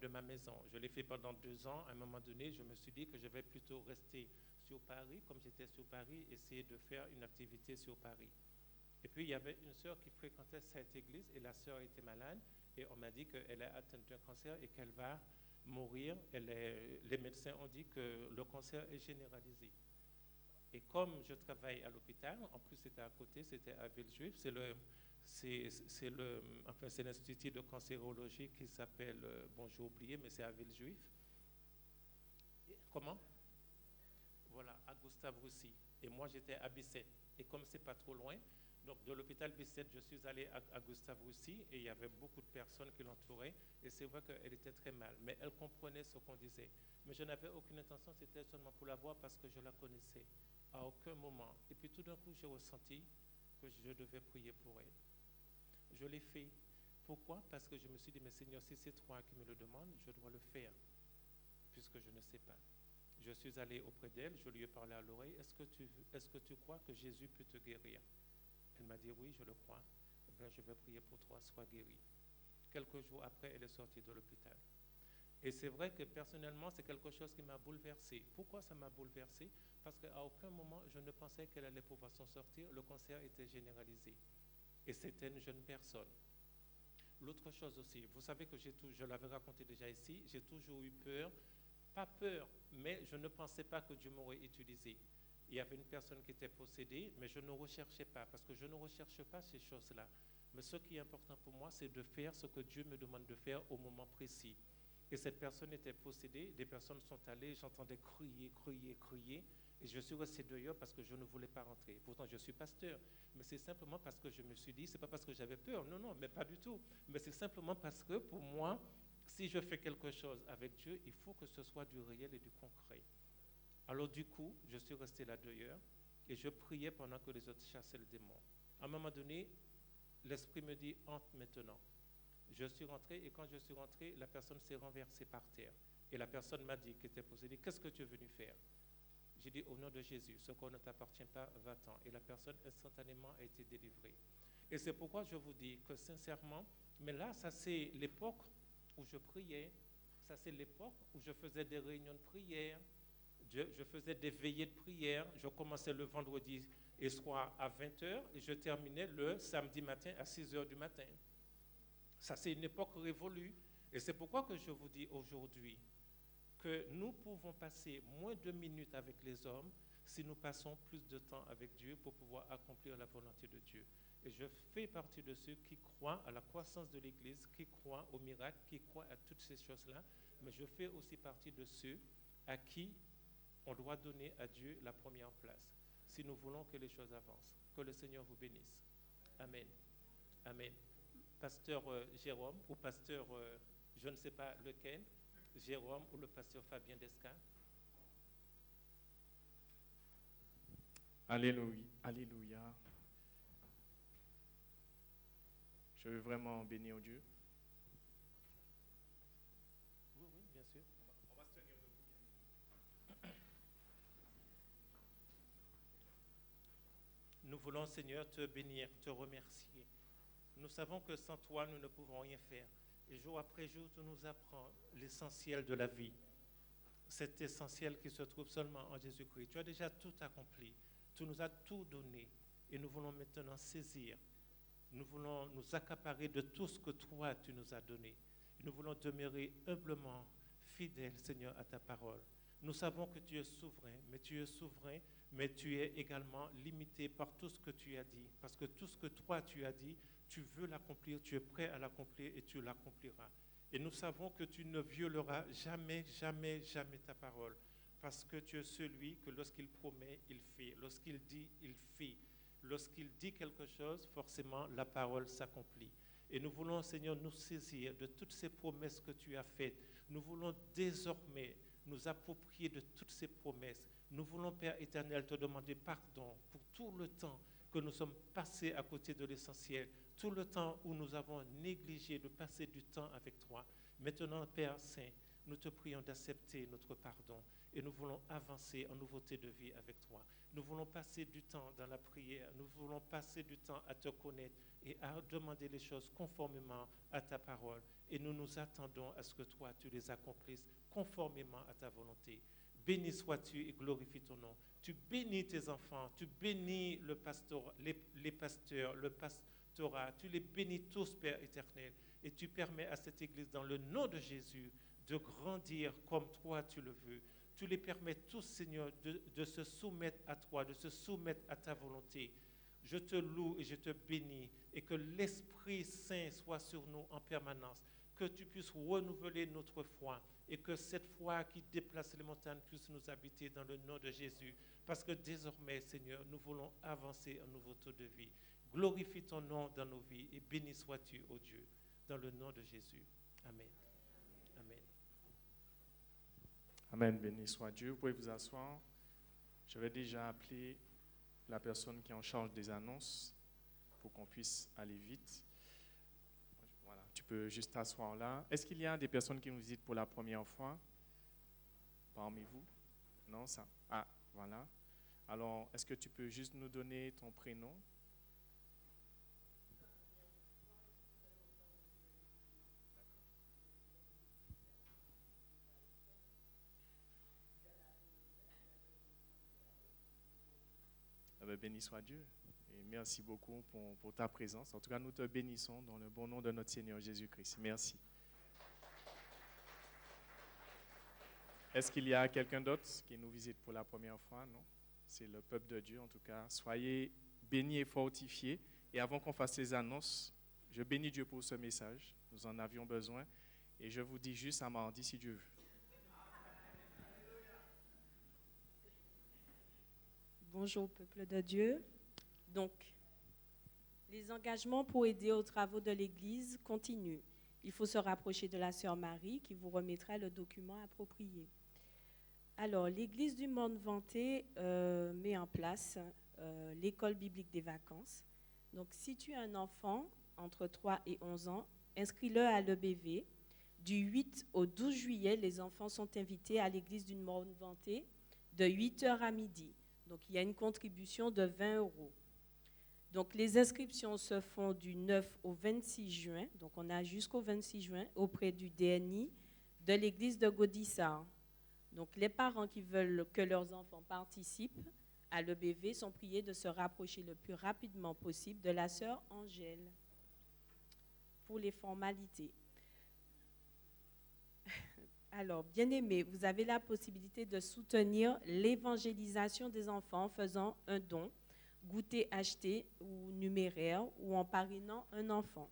de ma maison. Je l'ai fait pendant 2 ans. À un moment donné, je me suis dit que je vais plutôt rester sur Paris, comme j'étais sur Paris, essayer de faire une activité sur Paris. Et puis, il y avait une sœur qui fréquentait cette église et la sœur était malade. Et on m'a dit qu'elle est atteinte d'un cancer et qu'elle va mourir. Les médecins ont dit que le cancer est généralisé. Et comme je travaille à l'hôpital, en plus c'était à côté, c'était à Villejuif, c'est l'institut de cancérologie qui s'appelle, j'ai oublié, mais c'est à Villejuif. Comment? Voilà, à Gustave-Roussy. Et moi j'étais à Bicêtre. Et comme c'est pas trop loin, donc de l'hôpital Bicêtre, je suis allé à Gustave-Roussy et il y avait beaucoup de personnes qui l'entouraient. Et c'est vrai qu'elle était très mal, mais elle comprenait ce qu'on disait. Mais je n'avais aucune intention, c'était seulement pour la voir parce que je la connaissais. À aucun moment. Et puis tout d'un coup, j'ai ressenti que je devais prier pour elle. Je l'ai fait. Pourquoi? Parce que je me suis dit, mais Seigneur, si c'est toi qui me le demandes, je dois le faire, puisque je ne sais pas. Je suis allé auprès d'elle, je lui ai parlé à l'oreille, est-ce que tu crois que Jésus peut te guérir? Elle m'a dit, oui, je le crois. Eh bien, je vais prier pour toi, sois guéri. Quelques jours après, elle est sortie de l'hôpital. Et c'est vrai que personnellement, c'est quelque chose qui m'a bouleversé. Pourquoi ça m'a bouleversé? Parce qu'à aucun moment, je ne pensais qu'elle allait pouvoir s'en sortir. Le cancer était généralisé. Et c'était une jeune personne. L'autre chose aussi, vous savez que je l'avais raconté déjà ici, j'ai toujours eu peur. Pas peur, mais je ne pensais pas que Dieu m'aurait utilisé. Il y avait une personne qui était possédée, mais je ne recherchais pas, parce que je ne recherche pas ces choses-là. Mais ce qui est important pour moi, c'est de faire ce que Dieu me demande de faire au moment précis. Et cette personne était possédée, des personnes sont allées, j'entendais crier, et je suis resté dehors parce que je ne voulais pas rentrer. Pourtant, je suis pasteur, mais c'est simplement parce que je me suis dit, c'est pas parce que j'avais peur, non, mais pas du tout. Mais c'est simplement parce que pour moi, si je fais quelque chose avec Dieu, il faut que ce soit du réel et du concret. Alors du coup, je suis resté là dehors, et je priais pendant que les autres chassaient le démon. À un moment donné, l'Esprit me dit, entre maintenant. Je suis rentré et quand je suis rentré, la personne s'est renversée par terre. Et la personne m'a dit, qui était possédée, qu'est-ce que tu es venu faire? J'ai dit, au nom de Jésus, ce corps ne t'appartient pas, va-t'en. Et la personne instantanément a été délivrée. Et c'est pourquoi je vous dis que sincèrement, mais là, ça c'est l'époque où je priais, ça c'est l'époque où je faisais des réunions de prière, je faisais des veillées de prière, je commençais le vendredi et soir à 20h et je terminais le samedi matin à 6h du matin. Ça, c'est une époque révolue. Et c'est pourquoi que je vous dis aujourd'hui que nous pouvons passer moins de minutes avec les hommes si nous passons plus de temps avec Dieu pour pouvoir accomplir la volonté de Dieu. Et je fais partie de ceux qui croient à la croissance de l'Église, qui croient au miracle, qui croient à toutes ces choses-là. Mais je fais aussi partie de ceux à qui on doit donner à Dieu la première place si nous voulons que les choses avancent. Que le Seigneur vous bénisse. Amen. Amen. Pasteur Jérôme ou pasteur, je ne sais pas lequel, Jérôme ou le pasteur Fabien Desca. Alléluia. Alléluia. Je veux vraiment bénir Dieu. Oui, bien sûr. On va se tenir debout. Nous voulons, Seigneur, te bénir, te remercier. Nous savons que sans toi, nous ne pouvons rien faire. Et jour après jour, tu nous apprends l'essentiel de la vie. Cet essentiel qui se trouve seulement en Jésus-Christ. Tu as déjà tout accompli. Tu nous as tout donné. Et nous voulons maintenant saisir. Nous voulons nous accaparer de tout ce que toi, tu nous as donné. Nous voulons demeurer humblement fidèles, Seigneur, à ta parole. Nous savons que tu es souverain, mais tu es également limité par tout ce que tu as dit. Parce que tout ce que toi tu as dit, tu veux l'accomplir, tu es prêt à l'accomplir et tu l'accompliras. Et nous savons que tu ne violeras jamais, jamais, jamais ta parole. Parce que tu es celui que lorsqu'il promet, il fait. Lorsqu'il dit, il fait. Lorsqu'il dit quelque chose, forcément, la parole s'accomplit. Et nous voulons, Seigneur, nous saisir de toutes ces promesses que tu as faites. Nous voulons désormais nous approprier de toutes ces promesses. Nous voulons, Père éternel, te demander pardon pour tout le temps que nous sommes passés à côté de l'essentiel, tout le temps où nous avons négligé de passer du temps avec toi. Maintenant, Père Saint, nous te prions d'accepter notre pardon et nous voulons avancer en nouveauté de vie avec toi. Nous voulons passer du temps dans la prière, nous voulons passer du temps à te connaître et à demander les choses conformément à ta parole. Et nous nous attendons à ce que toi, tu les accomplisses conformément à ta volonté. Béni sois-tu et glorifie ton nom. Tu bénis tes enfants, tu bénis le pasteur, les pasteurs, le pastorat, tu les bénis tous, Père éternel. Et tu permets à cette Église, dans le nom de Jésus, de grandir comme toi tu le veux. Tu les permets tous, Seigneur, de se soumettre à toi, de se soumettre à ta volonté. Je te loue et je te bénis et que l'Esprit Saint soit sur nous en permanence, que tu puisses renouveler notre foi et que cette foi qui déplace les montagnes puisse nous habiter dans le nom de Jésus. Parce que désormais, Seigneur, nous voulons avancer en nouveauté de vie. Glorifie ton nom dans nos vies et béni sois-tu, ô Dieu, dans le nom de Jésus. Amen. Amen. Amen, béni soit Dieu. Vous pouvez vous asseoir. Je vais déjà appeler la personne qui est en charge des annonces pour qu'on puisse aller vite. Voilà, tu peux juste t'asseoir là. Est-ce qu'il y a des personnes qui nous visitent pour la première fois parmi vous? Non, ça. Ah, voilà. Alors, est-ce que tu peux juste nous donner ton prénom? Béni soit Dieu. Et merci beaucoup pour ta présence. En tout cas, nous te bénissons dans le bon nom de notre Seigneur Jésus-Christ. Merci. Est-ce qu'il y a quelqu'un d'autre qui nous visite pour la première fois? Non. C'est le peuple de Dieu, en tout cas. Soyez bénis et fortifiés. Et avant qu'on fasse les annonces, je bénis Dieu pour ce message. Nous en avions besoin. Et je vous dis juste à mardi si Dieu veut. Bonjour, peuple de Dieu. Donc, les engagements pour aider aux travaux de l'Église continuent. Il faut se rapprocher de la sœur Marie qui vous remettra le document approprié. Alors, l'Église du Monde Vanté met en place l'école biblique des vacances. Donc, si tu as un enfant entre 3 et 11 ans, inscris-le à l'EBV. Du 8 au 12 juillet, les enfants sont invités à l'Église du Monde Vanté de 8h à midi. Donc, il y a une contribution de 20 €. Donc, les inscriptions se font du 9 au 26 juin. Donc, on a jusqu'au 26 juin auprès du DNI de l'église de Gaudissart. Donc, les parents qui veulent que leurs enfants participent à l'EBV sont priés de se rapprocher le plus rapidement possible de la sœur Angèle pour les formalités. Alors, bien-aimés, vous avez la possibilité de soutenir l'évangélisation des enfants en faisant un don, goûter acheté ou numéraire, ou en parrainant un enfant.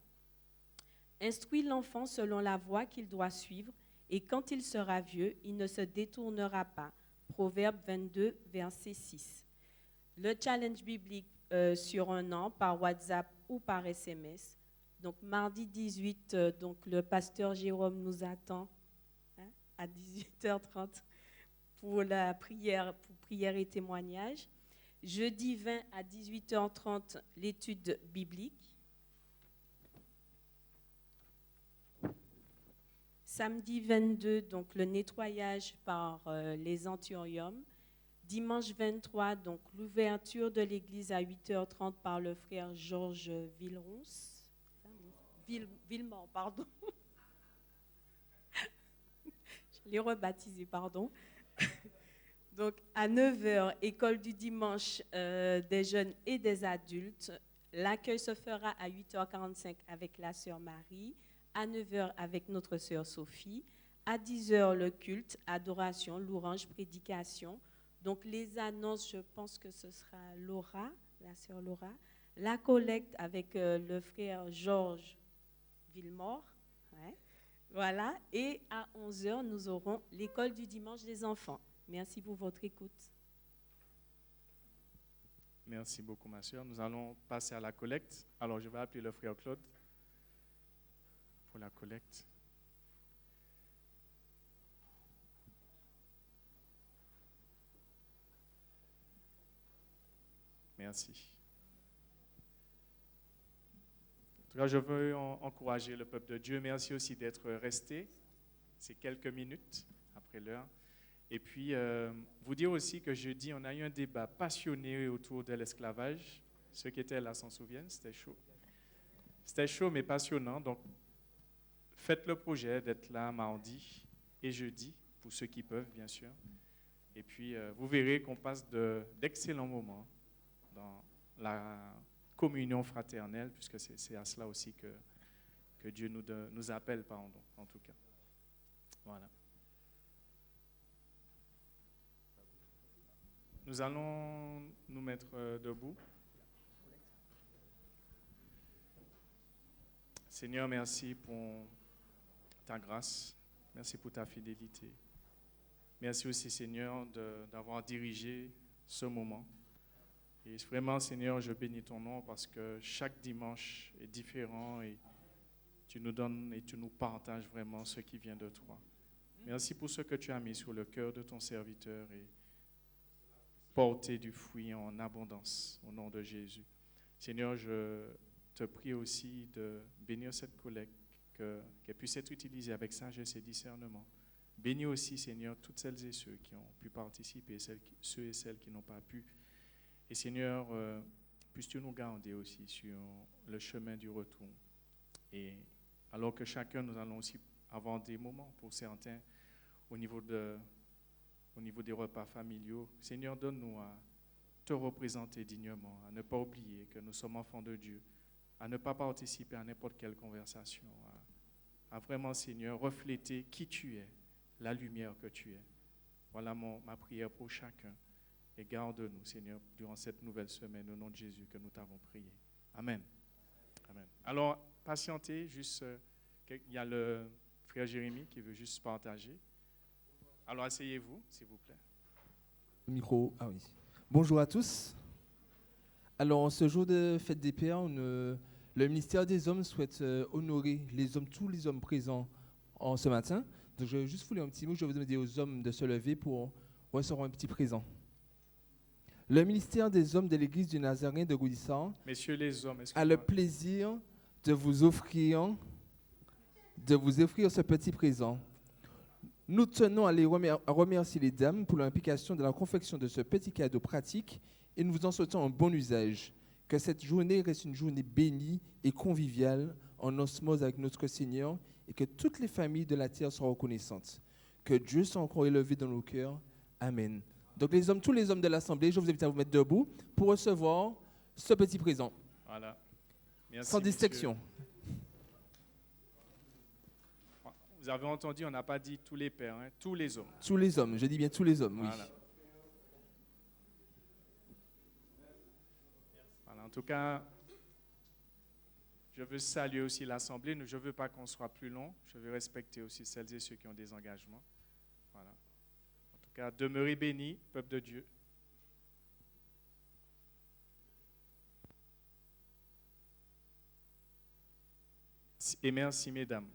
Instruis l'enfant selon la voie qu'il doit suivre, et quand il sera vieux, il ne se détournera pas. Proverbe 22, verset 6. Le challenge biblique sur un an, par WhatsApp ou par SMS. Donc, mardi 18, donc, le pasteur Jérôme nous attend à 18h30 pour la prière, pour prière et témoignage. Jeudi 20 à 18h30, l'étude biblique. Samedi 22, donc le nettoyage par les anthuriums. Dimanche 23, donc l'ouverture de l'église à 8h30 par le frère Georges Villemort, pardon. Je l'ai rebaptisé, pardon. Donc, à 9h, école du dimanche des jeunes et des adultes. L'accueil se fera à 8h45 avec la sœur Marie, à 9h avec notre sœur Sophie, À 10 heures, le culte, adoration, louange, prédication. Donc les annonces, je pense que ce sera Laura, la sœur Laura. La collecte avec le frère Georges Villemort. Ouais. Voilà. Et à 11 heures, nous aurons l'école du dimanche des enfants. Merci pour votre écoute. Merci beaucoup, ma sœur. Nous allons passer à la collecte. Alors, je vais appeler le frère Claude pour la collecte. Merci. En tout cas, je veux encourager le peuple de Dieu. Merci aussi d'être resté ces quelques minutes après l'heure. Et puis, vous dire aussi que jeudi, on a eu un débat passionné autour de l'esclavage. Ceux qui étaient là s'en souviennent, c'était chaud. C'était chaud, mais passionnant. Donc, faites le projet d'être là mardi et jeudi, pour ceux qui peuvent, bien sûr. Et puis, vous verrez qu'on passe d'excellents moments dans la communion fraternelle, puisque c'est à cela aussi que Dieu nous appelle, pardon, en tout cas. Voilà. Nous allons nous mettre debout. Seigneur, merci pour ta grâce. Merci pour ta fidélité. Merci aussi, Seigneur, d'avoir dirigé ce moment. Et vraiment, Seigneur, je bénis ton nom parce que chaque dimanche est différent et tu nous donnes et tu nous partages vraiment ce qui vient de toi. Merci pour ce que tu as mis sur le cœur de ton serviteur et porter du fruit en abondance au nom de Jésus. Seigneur, je te prie aussi de bénir cette collecte, qu'elle puisse être utilisée avec sagesse et discernement. Bénis aussi, Seigneur, toutes celles et ceux qui ont pu participer, ceux et celles qui n'ont pas pu. Et Seigneur, puisses-tu nous garder aussi sur le chemin du retour. Et alors que chacun, nous allons aussi avoir des moments pour certains au niveau des repas familiaux. Seigneur, donne-nous à te représenter dignement, à ne pas oublier que nous sommes enfants de Dieu, à ne pas participer à n'importe quelle conversation, à vraiment, Seigneur, refléter qui tu es, la lumière que tu es. Voilà ma prière pour chacun. Et garde-nous, Seigneur, durant cette nouvelle semaine, au nom de Jésus que nous t'avons prié. Amen. Amen. Alors, patientez, juste, il y a le frère Jérémie qui veut juste partager. Alors, asseyez-vous, s'il vous plaît. Micro, ah oui. Bonjour à tous. Alors, en ce jour de fête des Pères, le ministère des Hommes souhaite honorer tous les hommes présents en ce matin. Donc, je vais juste vous lire un petit mot. Je vais vous demander aux hommes de se lever pour recevoir un petit présent. Le ministère des Hommes de l'Église du Nazaréen de Goudissart Messieurs les hommes, a le plaisir de vous offrir ce petit présent. Nous tenons à remercier les dames pour l'implication de la confection de ce petit cadeau pratique et nous vous en souhaitons un bon usage. Que cette journée reste une journée bénie et conviviale en osmose avec notre Seigneur et que toutes les familles de la terre soient reconnaissantes. Que Dieu soit encore élevé dans nos cœurs. Amen. Donc tous les hommes de l'Assemblée, je vous invite à vous mettre debout pour recevoir ce petit présent. Voilà. Merci, sans distinction. Vous avez entendu, on n'a pas dit tous les pères, hein, tous les hommes. Tous les hommes, je dis bien tous les hommes, voilà. Oui. Voilà. En tout cas, je veux saluer aussi l'Assemblée. Je ne veux pas qu'on soit plus long. Je veux respecter aussi celles et ceux qui ont des engagements. Voilà. En tout cas, demeurez bénis, peuple de Dieu. Et merci, mesdames.